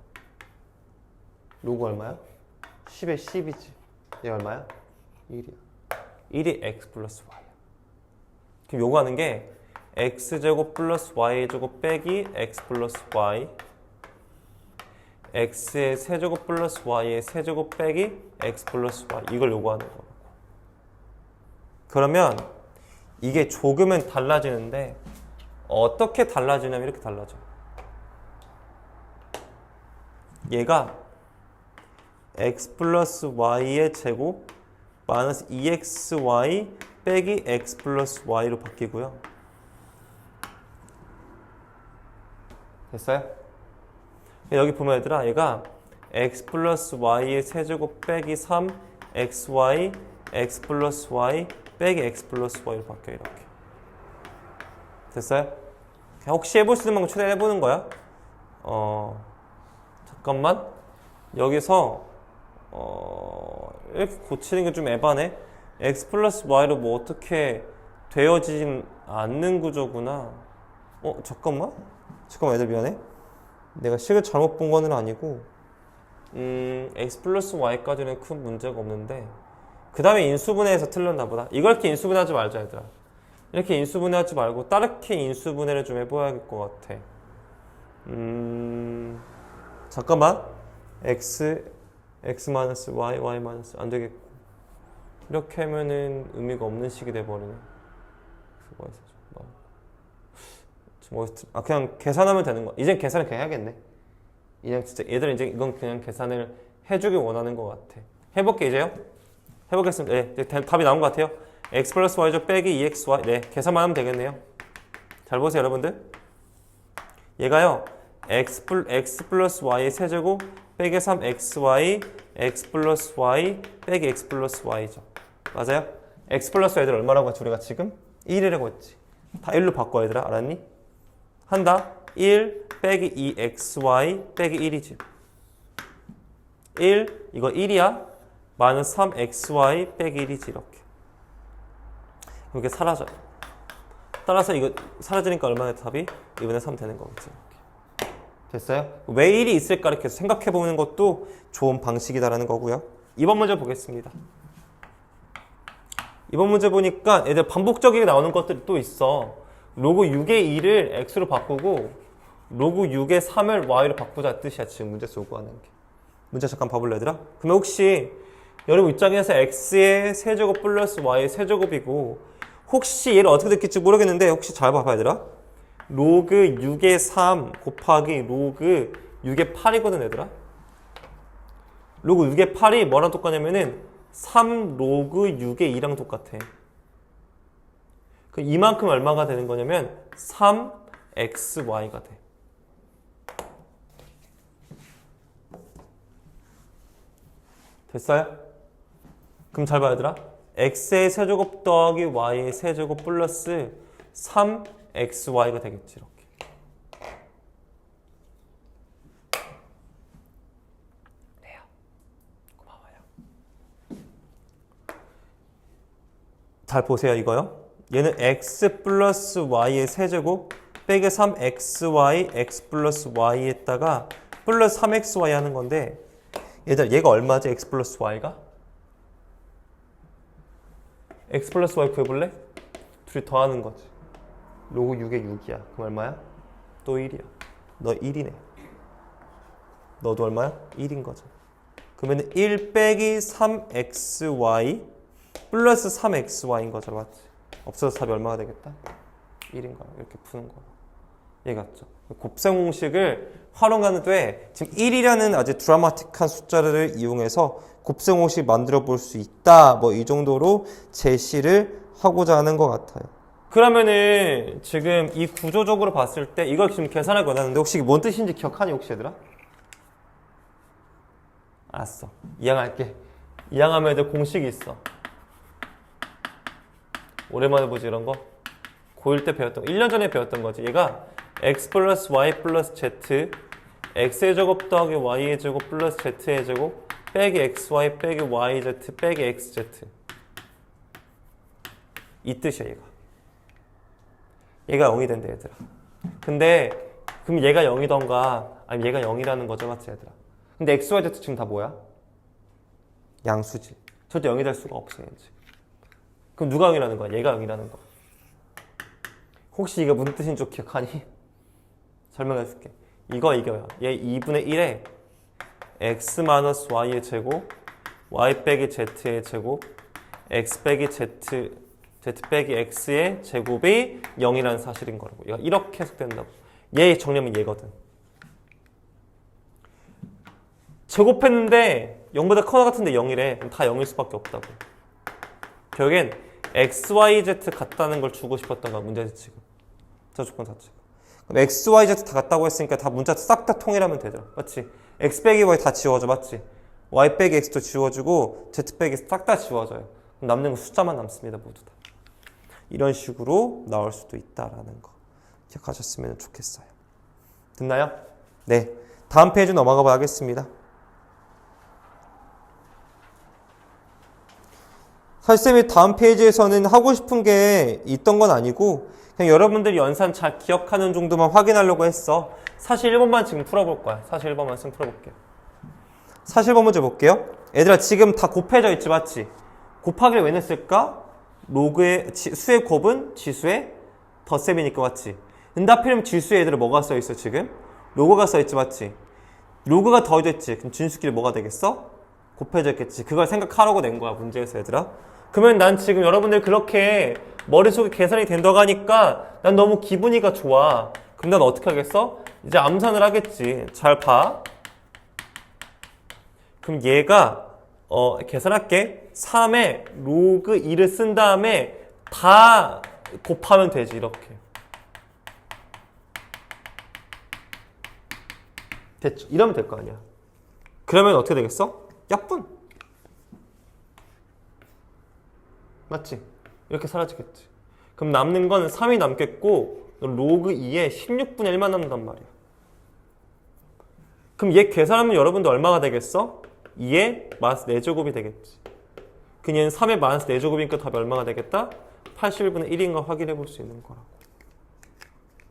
로그 얼마야? 10에 10이지. 얘 얼마야? 1이야. 1이 x 플러스 y야. 그럼 요구하는 게 x제곱 플러스 y제곱 빼기 x 플러스 y, x의 세제곱 플러스 y의 세제곱 빼기 x 플러스 y, 이걸 요구하는 거고. 그러면 이게 조금은 달라지는데 어떻게 달라지냐면 이렇게 달라져. 얘가 x 플러스 y의 제곱 마이너스 2xy 빼기 x 플러스 y로 바뀌고요. 됐어요? 여기 보면 얘들아, 얘가 x 플러스 y의 세제곱 빼기 3 xy x 플러스 y 빼기 x 플러스 y로 바뀌어, 이렇게. 됐어요? 혹시 해볼 수 있는 방법 최대한 해보는 거야. 잠깐만. 여기서 이렇게 고치는 게 좀 에바네. x 플러스 y로 뭐 어떻게 되어지진 않는 구조구나. 잠깐만 얘들 미안해. 내가 식을 잘못 본 거는 아니고 x 플러스 y까지는 큰 문제가 없는데 그 다음에 인수분해에서 틀렸나 보다. 이렇게 인수분해하지 말자, 얘들아. 이렇게 인수분해하지 말고 다르게 인수분해를 좀 해봐야 할 것 같아. 잠깐만. x 마이너스 y 마이너스 안 되겠고, 이렇게 하면은 의미가 없는 식이 돼버리네. 그냥 계산하면 되는 거야. 이젠 계산을 그냥 해야겠네. 얘들은 이제 이건 그냥 계산을 해주길 원하는 것 같아. 해볼게, 이제요. 해보겠습니다. 네, 답이 나온 것 같아요. x 플러스 y죠 빼기 2xy. 네, 계산만 하면 되겠네요. 잘 보세요, 여러분들. 얘가요, x 플러스 y의 세제곱 빼기 3xy x 플러스 y 빼기 x 플러스 y죠. 맞아요? x 플러스 y들 얼마라고 했지, 우리가 지금? 1이라고 했지. 다 1로 바꿔, 얘들아. 알았니? 한다. 1 빼기 2xy 빼기 1이지. 1, 이거 1이야. 마이너스 3xy 빼기 1이지, 이렇게. 이게 사라져요. 따라서 이거 사라지니까 얼마나 답이 2분의 3 되는 거겠지. 됐어요? 왜 1이 있을까 이렇게 생각해 보는 것도 좋은 방식이다라는 거고요. 이번 문제 보겠습니다. 이번 문제 보니까 애들 반복적이게 나오는 것들이 또 있어. 로그 6의 2를 x로 바꾸고 로그 6의 3을 y로 바꾸자 뜻이야. 지금 문제에서 요구하는 게. 문제 잠깐 봐볼래 얘들아? 그러면 혹시 여러분 입장에서 x의 세제곱 플러스 y의 세제곱이고 혹시 얘를 어떻게 느낄지 모르겠는데 혹시 잘 봐봐 얘들아. 로그 6의 3 곱하기 로그 6의 8이거든 얘들아. 로그 6의 8이 뭐랑 똑같냐면은 3 로그 6의 2랑 똑같아. 그럼 이만큼 얼마가 되는 거냐면 3xy가 돼. 됐어요? 그럼 잘 봐야 얘들아. x의 세제곱 더하기 y의 세제곱 플러스 3xy가 되겠지 이렇게. 네요. 고마워요. 잘 보세요 이거요. 얘는 x 플러스 y의 세제곱 빼기 3xy x 플러스 y에다가 플러스 3xy 하는 건데 얘들 얘가 얼마지? x 플러스 y가? x 플러스 y 구해볼래? 둘이 더하는 거지. 로그 6에 6이야. 그럼 얼마야? 또 1이야. 너 1이네. 너도 얼마야? 1인 거죠. 그러면 1 빼기 3xy 플러스 3xy인 거죠. 맞지? 없어서 답이 얼마가 되겠다? 1인 거야. 이렇게 푸는 거야. 이해갔죠? 곱셈 공식을 활용하는데 지금 1이라는 아주 드라마틱한 숫자를 이용해서 곱셈 공식 만들어 볼 수 있다. 뭐 이 정도로 제시를 하고자 하는 것 같아요. 그러면은 지금 이 구조적으로 봤을 때 이걸 지금 계산할 거라는데 혹시 뭔 뜻인지 기억하니 혹시 얘들아? 알았어. 이항할게. 이항하면 애들 공식이 있어. 오랜만에 보지 이런 거? 고1 때 배웠던 거. 1년 전에 배웠던 거지. 얘가 x 플러스 y 플러스 z x의 제곱 더하기 y의 제곱 플러스 z의 제곱 빼기 xy 빼기 yz 빼기 xz 이 뜻이야 얘가 0이 된대 얘들아. 근데 그럼 얘가 0이던가 아니면 얘가 0이라는 거죠 맞지 얘들아. 근데 x, y, z 지금 다 뭐야? 양수지. 절대 0이 될 수가 없어 얘는 지금. 그럼 누가 0이라는 거야? 얘가 0이라는 거야. 혹시 이게 무슨 뜻인지 좀 기억하니? 설명해 줄게. 이거야. 얘 2분의 1에 x 마이너스 y의 제곱 y 빼기 z의 제곱 x 빼기 z 빼기 x의 제곱이 0이라는 사실인 거라고. 얘가 이렇게 해석된다고. 얘 정리하면 얘거든. 제곱했는데 0보다 커나 같은데 0이래. 그럼 다 0일 수밖에 없다고. 결국엔 x, y, z 같다는 걸 주고 싶었던 거야 문제지 지금. 저 조건 자체가. 그럼 x, y, z 다 같다고 했으니까 다 문자 싹 다 통일하면 되더라. 맞지? x 빼기 y 다 지워져. 맞지? y 빼기 x도 지워지고 z 빼기 싹 다 지워져요. 그럼 남는 건 숫자만 남습니다. 모두 다. 이런 식으로 나올 수도 있다라는 거 기억하셨으면 좋겠어요. 됐나요? 네. 다음 페이지 넘어가 봐야겠습니다. 사실 쌤이 다음 페이지에서는 하고 싶은 게 있던 건 아니고 그냥 여러분들이 연산 잘 기억하는 정도만 확인하려고 했어. 사실 1번만 지금 풀어볼 거야. 사실 1번만 지금 풀어볼게요. 사실 1번 문제 볼게요. 얘들아 지금 다 곱해져 있지 맞지? 곱하기를 왜 냈을까? 로그의 수의 곱은 지수의 덧셈이니까 맞지? 근데 하필이면 지수에 얘들아 뭐가 써있어 지금? 로그가 써있지 맞지? 로그가 더해져 있지. 그럼 진수끼리 뭐가 되겠어? 곱해져 있겠지. 그걸 생각하라고 낸 거야 문제에서 얘들아. 그러면 난 지금 여러분들 그렇게 머릿속에 계산이 된다고 하니까 난 너무 기분이가 좋아. 그럼 난 어떻게 하겠어? 이제 암산을 하겠지. 잘 봐. 그럼 얘가 계산할게. 3에 로그 2를 쓴 다음에 다 곱하면 되지 이렇게. 됐죠? 이러면 될 거 아니야. 그러면 어떻게 되겠어? 약분. 맞지? 이렇게 사라지겠지. 그럼 남는 건 3이 남겠고 로그 2에 16분의 1만 남는단 말이야. 그럼 얘 계산하면 여러분들 얼마가 되겠어? 2의 마이너스 4제곱이 되겠지. 그럼 얘는 3의 마이너스 4제곱이니까 답이 얼마가 되겠다? 81분의 1인가 확인해 볼 수 있는 거라고.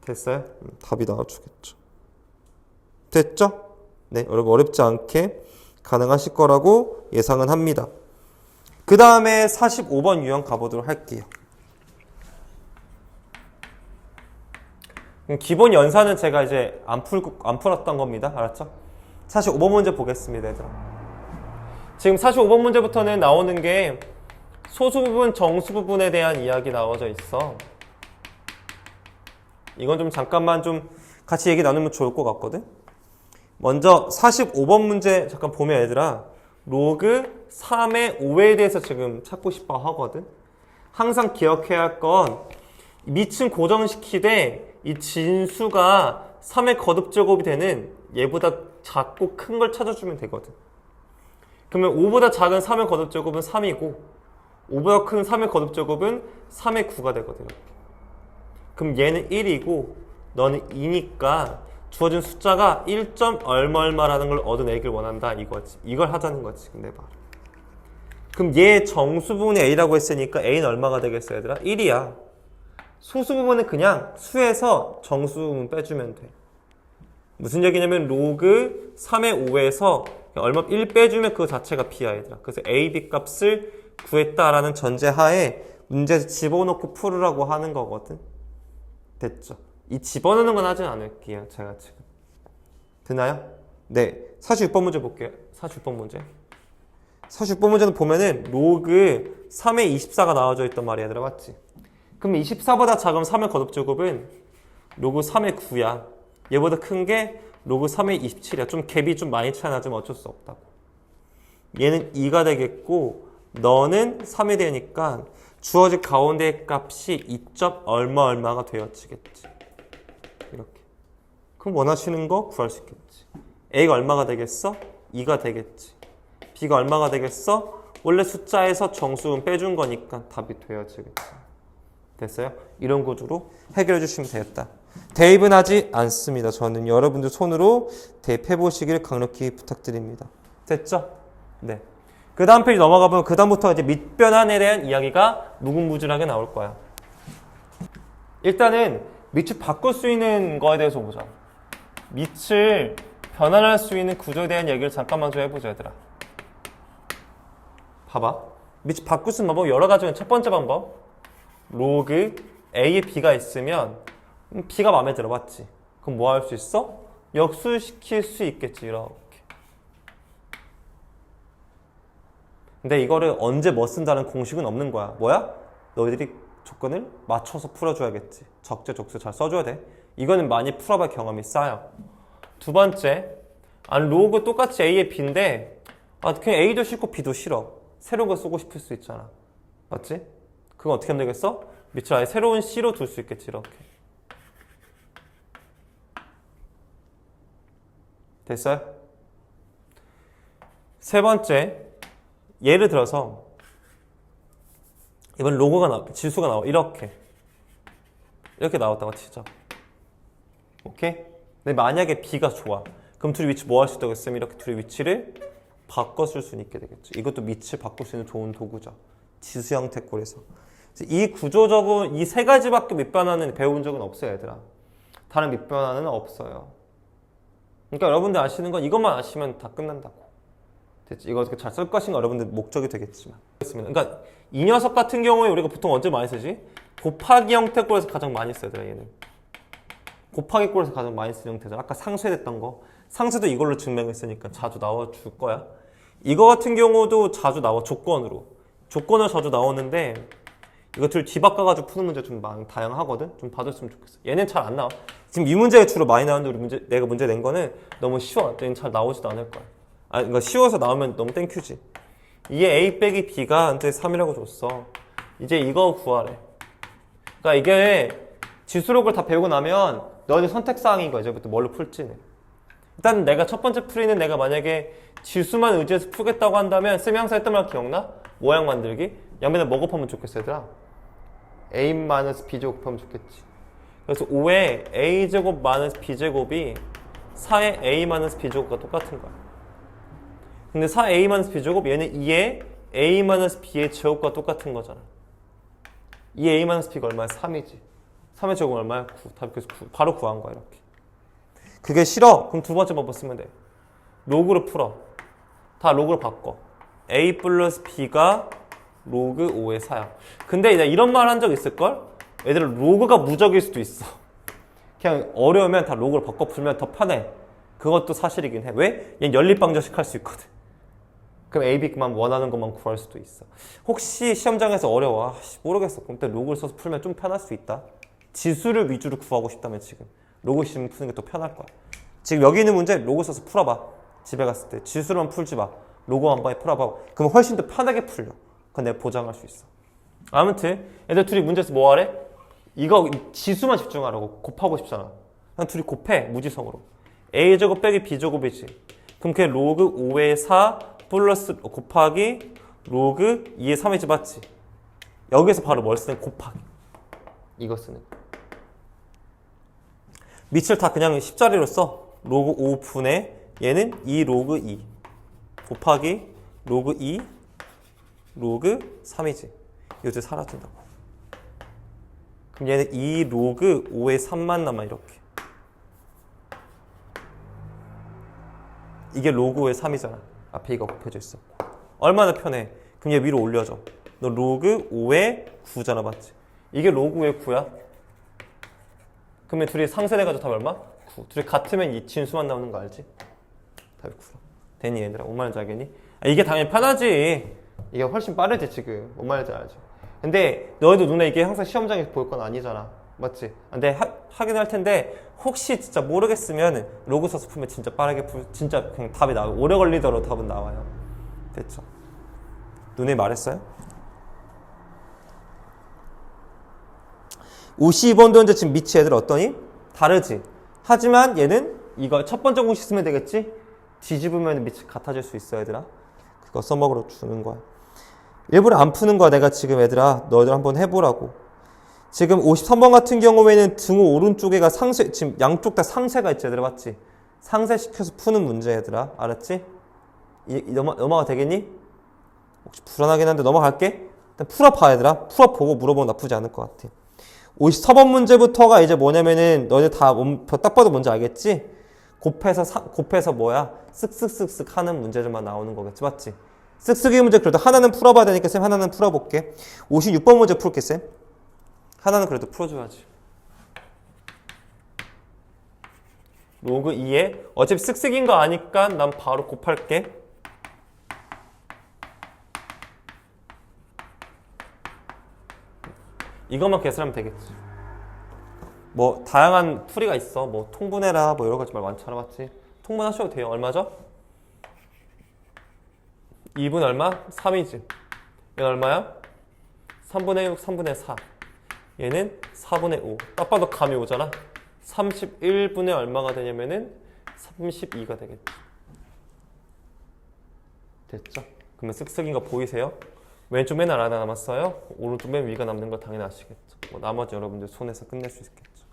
됐어요? 답이 나와주겠죠. 됐죠? 네, 여러분 어렵지 않게 가능하실 거라고 예상은 합니다. 그 다음에 45번 유형 가보도록 할게요. 기본 연산은 제가 이제 안 풀었던 겁니다. 알았죠? 45번 문제 보겠습니다, 얘들아. 지금 45번 문제부터는 나오는 게 소수 부분, 정수 부분에 대한 이야기 나와져 있어. 이건 좀 잠깐만 좀 같이 얘기 나누면 좋을 것 같거든? 먼저 45번 문제 잠깐 보면 얘들아, 로그 3의 5에 대해서 지금 찾고 싶어 하거든? 항상 기억해야 할 건 밑은 고정시키되 이 진수가 3의 거듭제곱이 되는 얘보다 작고 큰 걸 찾아주면 되거든. 그러면 5보다 작은 3의 거듭제곱은 3이고 5보다 큰 3의 거듭제곱은 3의 9가 되거든. 그럼 얘는 1이고 너는 2니까 주어진 숫자가 1. 얼마라는 걸 얻어내길 원한다 이거지. 이걸 하자는 거지. 근데 봐. 그럼 얘 정수 부분이 a라고 했으니까 a는 얼마가 되겠어 얘들아? 1이야. 소수 부분은 그냥 수에서 정수 부분 빼주면 돼. 무슨 얘기냐면 로그 3의 5에서 얼마 1 빼주면 그 자체가 b야 얘들아. 그래서 a, b 값을 구했다라는 전제하에 문제에서 집어넣고 풀으라고 하는 거거든. 됐죠? 이 집어넣는 건 하진 않을게요 제가 지금. 되나요? 네, 46번 문제 볼게요. 46번 문제. 46번 문제는 보면은 로그 3의 24가 나와져 있단 말이야 얘들아. 맞지? 그럼 24보다 작은 3의 거듭제곱은 로그 3의 9야. 얘보다 큰 게 로그 3의 27이야. 좀 갭이 좀 많이 차이 나지만 어쩔 수 없다고. 얘는 2가 되겠고 너는 3이 되니까 주어진 가운데 값이 2. 얼마가 되어지겠지. 이렇게. 그럼 원하시는 거 구할 수 있겠지. a가 얼마가 되겠어? 2가 되겠지. b가 얼마가 되겠어? 원래 숫자에서 정수는 빼준 거니까 답이 되어지겠지. 됐어요? 이런 구조로 해결해 주시면 되겠다. 대입은 하지 않습니다. 저는 여러분들 손으로 대입해 보시길 강력히 부탁드립니다. 됐죠? 네. 그 다음 페이지 넘어가 보면 그 다음부터 이제 밑변환에 대한 이야기가 무궁무진하게 나올 거야. 일단은 밑을 바꿀 수 있는 거에 대해서 보자. 밑을 변환할 수 있는 구조에 대한 얘기를 잠깐만 좀 해보자 얘들아. 봐봐. 밑을 바꿀 수 있는 방법 여러 가지는 첫 번째 방법. 로그 a에 b가 있으면 b가 마음에 들어. 맞지? 그럼 뭐 할 수 있어? 역수시킬 수 있겠지. 이렇게. 근데 이거를 언제 뭐 쓴다는 공식은 없는 거야. 뭐야? 너희들이 조건을 맞춰서 풀어줘야겠지. 적재적소 잘 써줘야 돼. 이거는 많이 풀어볼 경험이 쌓여. 두 번째, 로그 똑같이 a에 b인데 그냥 a도 싫고 b도 싫어. 새로운 거 쓰고 싶을 수 있잖아. 맞지? 그건 어떻게 하면 되겠어? 밑을 아예 새로운 c로 둘 수 있겠지. 이렇게. 됐어요? 세 번째, 예를 들어서 이번 로고가 지수가 나와. 이렇게 나왔다고 치죠. 오케이? 근데 만약에 b가 좋아. 그럼 둘이 위치 뭐 할 수 있다고 했으면 이렇게 둘이 위치를 바꿔 쓸 수 있게 되겠죠. 이것도 밑을 바꿀 수 있는 좋은 도구죠. 지수 형태 꼴에서. 이 구조적으로 이 세 가지밖에 밑변환은 배운 적은 없어요 얘들아. 다른 밑변환은 없어요. 그러니까 여러분들 아시는 건 이것만 아시면 다 끝난다고. 됐지? 이거 어떻게 잘 쓸 것인가 여러분들 목적이 되겠지만. 그러니까 이 녀석 같은 경우에 우리가 보통 언제 많이 쓰지? 곱하기 형태 꼴에서 가장 많이 써야 돼 얘는. 곱하기 꼴에서 가장 많이 쓰는 형태죠. 아까 상쇄됐던 거. 상쇄도 이걸로 증명했으니까 자주 나와줄 거야. 이거 같은 경우도 자주 나와. 조건으로 자주 나오는데 이거 둘 뒤바꿔가지고 푸는 문제 좀 다양하거든? 좀 봐줬으면 좋겠어. 얘는 잘 안 나와. 지금 이 문제가 주로 많이 나오는데 내가 문제 낸 거는 너무 쉬워. 얘는 잘 나오지도 않을 거야. 그러니까 쉬워서 나오면 너무 땡큐지. 이게 a 빼기 b가 한테 3이라고 줬어. 이제 이거 구하래. 그러니까 이게 지수록을 다 배우고 나면 너희 선택사항인 거야. 이제부터 뭘로 풀지는. 일단 내가 첫 번째 풀이는 내가 만약에 지수만 의지해서 풀겠다고 한다면 쌤이 항상 했던 말 기억나? 모양 만들기? 양면에 뭐 곱하면 좋겠어 얘들아? a-b제곱 곱하면 좋겠지. 그래서 5에 a제곱 마이너스 b제곱이 4의 a-b제곱과 똑같은 거야. 근데 4a-b제곱 얘는 2의 a-b의 제곱과 똑같은 거잖아. 2a-b가 얼마야? 3이지. 3의 제곱은 얼마야? 9. 답이 그래서 9. 바로 구한 거야 이렇게. 그게 싫어? 그럼 두 번째 방법 쓰면 돼. 로그로 풀어. 다 로그로 바꿔. a 플러스 b가 로그 5의 4야. 근데 내가 이런 말 한 적 있을걸? 얘들아 로그가 무적일 수도 있어. 그냥 어려우면 다 로그로 바꿔 풀면 더 편해. 그것도 사실이긴 해. 왜? 얘는 연립방정식 할 수 있거든. 그럼 a, b만 원하는 것만 구할 수도 있어. 혹시 시험장에서 어려워. 모르겠어. 그럼 또 로그를 써서 풀면 좀 편할 수 있다. 지수를 위주로 구하고 싶다면 지금 로그 시험 푸는 게 더 편할 거야. 지금 여기 있는 문제 로그 써서 풀어봐. 집에 갔을 때 지수로만 풀지 마. 로그 한 번에 풀어봐. 그럼 훨씬 더 편하게 풀려. 그건 내가 보장할 수 있어. 아무튼 애들 둘이 문제에서 뭐 하래? 이거 지수만 집중하라고. 곱하고 싶잖아. 그냥 둘이 곱해. 무지성으로. a제곱 빼기 b제곱이지. 그럼 그게 로그 5의 4 플러스 곱하기 로그 2의 3이지 맞지? 여기서 바로 뭘 쓰는? 곱하기. 이거 쓰는. 밑을 다 그냥 10자리로 써. 로그 5분의 얘는 2 로그 2 곱하기 로그 2 로그 3이지. 이것도 사라진다고. 그럼 얘는 2 로그 5의 3만 남아 이렇게. 이게 로그 5의 3이잖아. 앞에 이거 곱해져 있었고. 얼마나 편해. 그럼 얘 위로 올려줘. 너 로그 5의 9잖아 맞지? 이게 로그 5의 9야. 그러면 둘이 상쇄돼가지고 답 얼마? 9. 둘이 같으면 이 진수만 나오는 거 알지? 답이 9. 됐니 얘들아? 뭔 말인지 알겠니? 이게 당연히 편하지. 이게 훨씬 빠르지 지금. 뭔 말인지 알지? 근데 너희도 눈에 이게 항상 시험장에서 볼 건 아니잖아. 맞지? 근데 하긴 할 텐데 혹시 진짜 모르겠으면 로그 써서 풀면 진짜 빠르게 진짜 그냥 답이 나와요. 오래 걸리더라도 답은 나와요. 됐죠? 눈에 말했어요? 52번도 현재 지금 밑이 애들 어떠니? 다르지? 하지만 얘는 이거 첫 번째 공식 쓰면 되겠지? 뒤집으면 밑이 같아질 수 있어 얘들아. 그거 써먹으러 주는 거야. 일부러 안 푸는 거야 내가 지금 얘들아. 너희들 한번 해보라고. 지금 53번 같은 경우에는 등호 오른쪽에가 상쇄, 지금 양쪽 다 상쇄가 있지 얘들아 맞지? 상쇄시켜서 푸는 문제 얘들아. 알았지? 넘어가 되겠니? 혹시 불안하긴 한데 넘어갈게. 일단 풀어봐 얘들아. 풀어보고 물어보면 나쁘지 않을 것 같아. 54번 문제부터가 이제 뭐냐면은 너희들 다 딱 봐도 뭔지 알겠지? 곱해서 뭐야? 쓱쓱쓱쓱 하는 문제들만 나오는 거겠지 맞지? 쓱쓱이 문제 그래도 하나는 풀어봐야 되니까 쌤 하나는 풀어볼게. 56번 문제 풀게 쌤. 하나는 그래도 풀어줘야지. 로그 2에 어차피 쓱쓱인 거 아니까 난 바로 곱할게. 이것만 계산하면 되겠지. 뭐 다양한 풀이가 있어. 뭐 통분해라 뭐 여러 가지 말 많잖아 맞지? 통분하셔도 돼요. 얼마죠? 2분 얼마? 3이지. 얘는 얼마야? 3분의 6, 3분의 4. 얘는 4분의 5. 딱 봐도 감이 오잖아. 31분의 얼마가 되냐면은 32가 되겠지. 됐죠? 그러면 쓱쓱인 거 보이세요? 왼쪽 맨 아래가 남았어요. 오른쪽 맨 위가 남는 걸 당연히 아시겠죠. 뭐 나머지 여러분들 손에서 끝낼 수 있겠죠.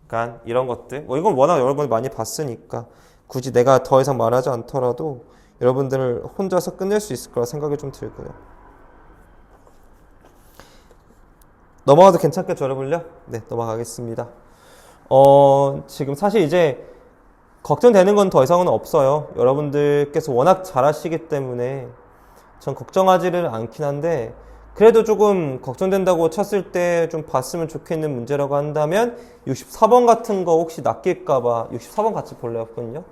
그러니까 이런 것들. 뭐 이건 워낙 여러분이 많이 봤으니까 굳이 내가 더 이상 말하지 않더라도 여러분들을 혼자서 끝낼 수 있을 거라 생각이 좀 들고요. 넘어가도 괜찮겠죠, 여러분요? 네, 넘어가겠습니다. 지금 사실 이제 걱정되는 건 더 이상은 없어요. 여러분들께서 워낙 잘하시기 때문에 전 걱정하지는 않긴 한데 그래도 조금 걱정된다고 쳤을 때 좀 봤으면 좋겠는 문제라고 한다면 64번 같은 거 혹시 낚일까봐 64번 같이 볼래요, 거든요.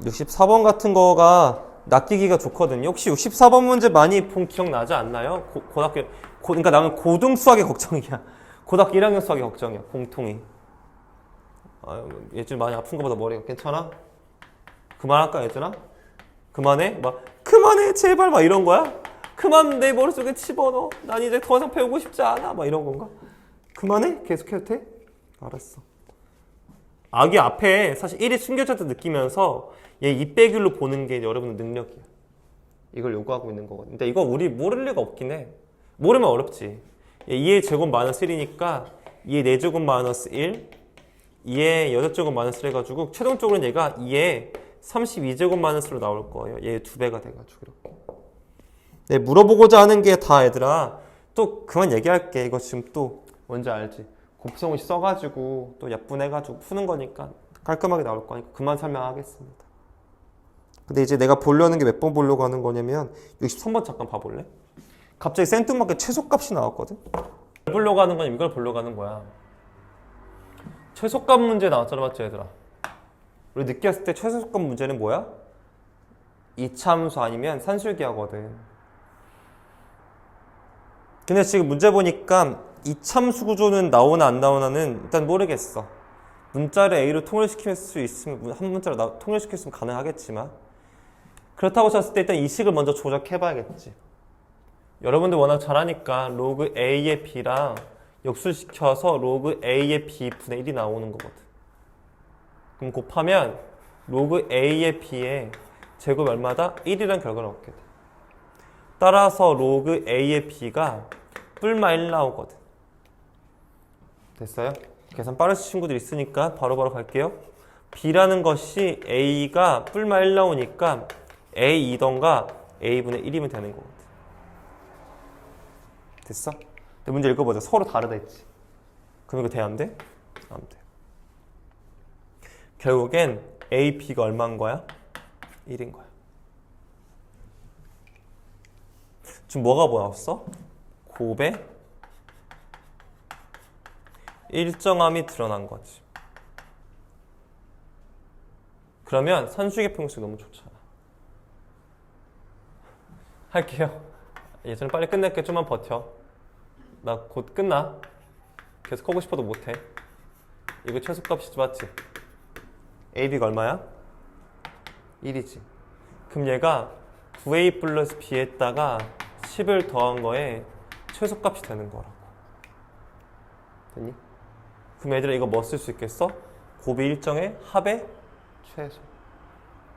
64번 같은 거가 낚이기가 좋거든요. 혹시 64번 문제 많이 본 기억나지 않나요? 그러니까 나는 고등 수학이 걱정이야. 고등학교 1학년 수학이 걱정이야. 공통이. 예전에 많이 아픈 거보다 머리가 괜찮아? 그만할까 얘들아? 그만해? 막 그만해 제발 막 이런 거야? 그만 내 머릿속에 집어넣어. 난 이제 더 이상 배우고 싶지 않아. 막 이런 건가? 그만해? 계속해도 돼? 알았어. 아기 앞에 사실 1이 숨겨졌다 느끼면서 얘 2빼기로 보는 게 여러분의 능력이야. 이걸 요구하고 있는 거거든. 근데 이거 우리 모를 리가 없긴 해. 모르면 어렵지. 얘 2의 제곱 마이너스 1이니까 2의 4제곱 마이너스 1, 2의 8제곱 마이너스 1 해가지고 최종적으로는 얘가 2의 32제곱 마이너스로 나올 거예요. 얘 2배가 돼가지고 이렇게. 네, 물어보고자 하는 게 다 얘들아. 또 그만 얘기할게. 이거 지금 또 뭔지 알지? 곱셈공식 써가지고 또 약분해가지고 푸는 거니까 깔끔하게 나올 거니까 그만 설명하겠습니다. 근데 이제 내가 보려는 게 몇 번 보려고 하는 거냐면 63번 잠깐 봐볼래? 갑자기 생뚱맞게 최소값이 나왔거든? 뭘 보려고 하는 거냐면 이걸 보려고 하는 거야. 최소값 문제 나왔잖아, 맞지 얘들아? 우리 늦게 했을 때 최소값 문제는 뭐야? 이차함수 아니면 산술기하거든. 근데 지금 문제 보니까 이차함수 구조는 나오나 안 나오나는 일단 모르겠어. 문자를 A로 통일시킬 수 있으면 한 문자로 통일시켰으면 가능하겠지만 그렇다고 쳤을 때 일단 이 식을 먼저 조작해봐야겠지. 여러분들 워낙 잘하니까 로그 A의 B랑 역수시켜서 로그 A의 B 분의 1이 나오는 거거든. 그럼 곱하면 로그 A의 B의 제곱 얼마다? 1이라는 결과를 얻게 돼. 따라서 로그 A의 B가 뿔마 1 나오거든. 됐어요? 계산 빠르신 친구들 있으니까 바로바로 갈게요. B라는 것이 A가 뿔마 1 나오니까 A2던가 A분의 1이면 되는 거거든. 됐어? 근데 문제 읽어보자. 서로 다르다 했지. 그럼 이거 돼? 안 돼? 안 돼. 결국엔 A, B가 얼마인 거야? 1인 거야. 지금 뭐가 나왔어? 곱의 일정함이 드러난 거지. 그러면 산수의 평수 너무 좋잖아. 할게요. 예전에 빨리 끝낼게. 좀만 버텨. 나 곧 끝나. 계속 하고 싶어도 못해. 이거 최소값이지, 맞지? AB가 얼마야? 1이지. 그럼 얘가 9A 플러스 B에다가 10을 더한 거에 최소값이 되는 거라고. 됐니? 그럼 얘들아 이거 뭐 쓸 수 있겠어? 곱의 일정의 합의 최소.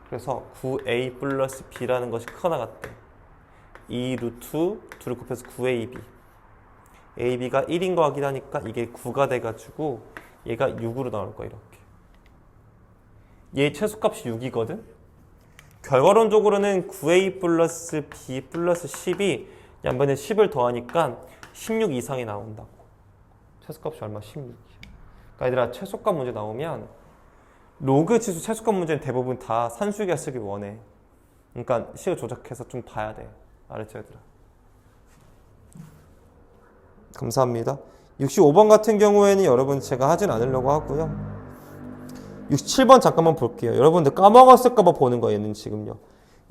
그래서 9A 플러스 B라는 것이 커나갔대. 2 루트 2를 곱해서 9AB. AB가 1인 거 확인하니까 이게 9가 돼가지고 얘가 6으로 나올 거야. 이렇게. 얘 최소값이 6이거든? 결과론적으로는 9A 플러스 B 플러스 10이 양변에 10을 더하니까 16 이상이 나온다고. 최소값이 얼마? 16이야. 그러니까 얘들아 최소값 문제 나오면 로그 지수 최소값 문제는 대부분 다 산수기가 쓰길 원해. 그러니까 식을 조작해서 좀 봐야 돼. 알았죠 얘들아? 감사합니다. 65번 같은 경우에는 여러분 제가 하진 않으려고 하고요. 67번 잠깐만 볼게요. 여러분들 까먹었을까봐 보는 거예요. 얘는 지금요.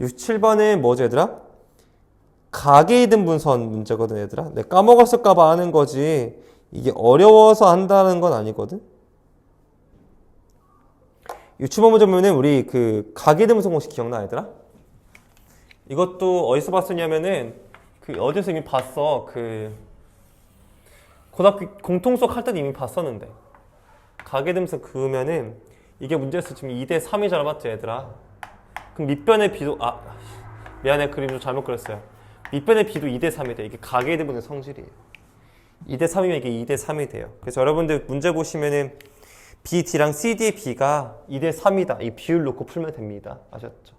67번은 뭐지 얘들아? 각의 이등분선 문제거든 얘들아. 내가 까먹었을까봐 하는 거지 이게 어려워서 한다는 건 아니거든. 67번 문제 보면은 우리 그 각의 이등분선 공식 기억나 얘들아? 이것도 어디서 봤었냐면은 그 어디서 이미 봤어. 그 고등학교 공통 수업 할 때도 이미 봤었는데 각의 이등분선 그으면은 이게 문제에서 지금 2대 3이잖아, 맞지 얘들아? 그럼 밑변의 비도 미안해, 그림 좀 잘못 그렸어요. 밑변의 비도 2대 3이 돼. 이게 각의 이등분의 성질이에요. 2대 3이면 이게 2대 3이 돼요. 그래서 여러분들 문제 보시면은 BD랑 CD의 B가 2대 3이다. 이 비율 놓고 풀면 됩니다. 아셨죠?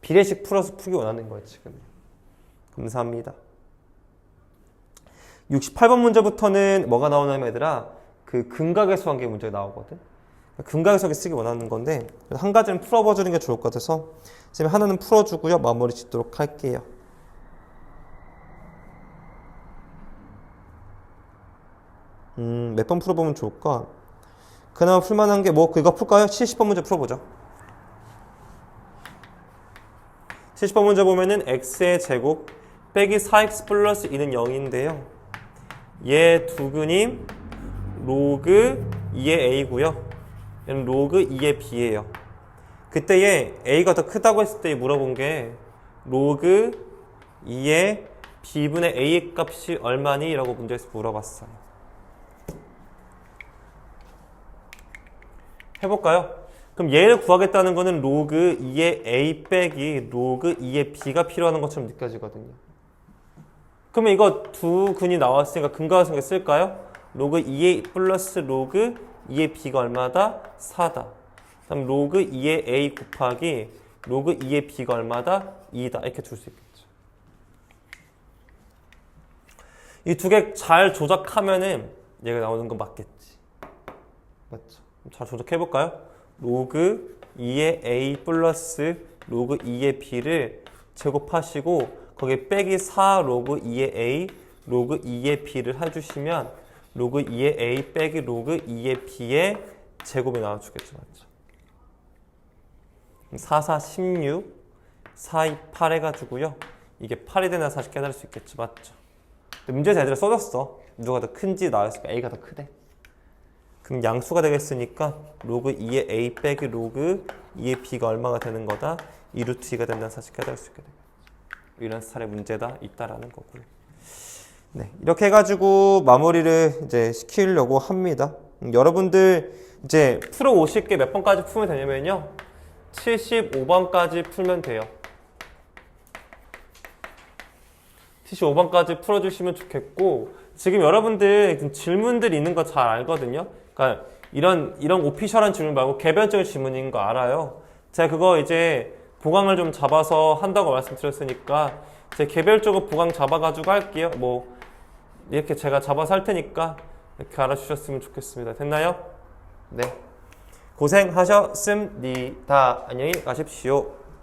비례식 풀어서 풀기 원하는 거예요, 지금. 감사합니다. 68번 문제부터는 뭐가 나오냐면 얘들아, 그 근각의 수관계 문제가 나오거든. 근각의 수관계 쓰기 원하는 건데 한 가지는 풀어봐주는 게 좋을 것 같아서 지금 하나는 풀어주고요. 마무리 짓도록 할게요. 몇 번 풀어보면 좋을까? 그나마 풀만한 게 뭐 그거 풀까요? 70번 문제 풀어보죠. 70번 문제 보면은 x의 제곱 빼기 4x 플러스 2는 0인데요. 얘 두근이 로그 2의 a고요. 얘는 로그 2의 b예요. 그때 얘 a가 더 크다고 했을 때 물어본 게 로그 2의 b분의 a의 값이 얼마니? 라고 문제에서 물어봤어요. 해볼까요? 그럼 얘를 구하겠다는 거는 로그 2의 a 빼기 로그 2의 b가 필요한 것처럼 느껴지거든요. 그러면 이거 두 근이 나왔으니까 근각의 쓸까요? 로그 2a 플러스 로그 2의 b가 얼마다? 4다. 그다음 로그 2의 a 곱하기 로그 2의 b가 얼마다? 2다. 이렇게 줄 수 있겠죠. 이 두 개 잘 조작하면은 얘가 나오는 거 맞겠지. 맞죠? 잘 조작해볼까요? 로그 2의 a 플러스 로그 2의 b를 제곱하시고 거기에 빼기 4 로그 2의 a 로그 2의 b를 해주시면 로그 2의 a 빼기 로그 2의 b의 제곱이 나와주겠죠. 맞죠? 4, 4, 16 4, 2, 8 해가지고요. 이게 8이 되나 사실 깨달을 수 있겠죠. 맞죠? 근데 문제에서 애들이 써줬어. 누가 더 큰지 나왔으니까 a가 더 크대. 그럼 양수가 되겠으니까 로그 2의 a 빼기 로그 2의 b가 얼마가 되는 거다? 2 루트 2가 된다는 사실 깨달을 수 있게 되겠죠. 이런 스타일의 문제다 있다라는 거고요. 네, 이렇게 해가지고 마무리를 이제 시키려고 합니다. 여러분들 이제 풀어 오실 게 몇 번까지 풀면 되냐면요. 75번까지 풀면 돼요. 75번까지 풀어주시면 좋겠고, 지금 여러분들 질문들이 있는 거 잘 알거든요. 그러니까 이런 오피셜한 질문 말고 개별적인 질문인 거 알아요. 제가 그거 이제 보강을 좀 잡아서 한다고 말씀드렸으니까 제 개별적으로 보강 잡아가지고 할게요. 뭐 이렇게 제가 잡아서 할 테니까 이렇게 알아주셨으면 좋겠습니다. 됐나요? 네. 고생하셨습니다. 안녕히 가십시오.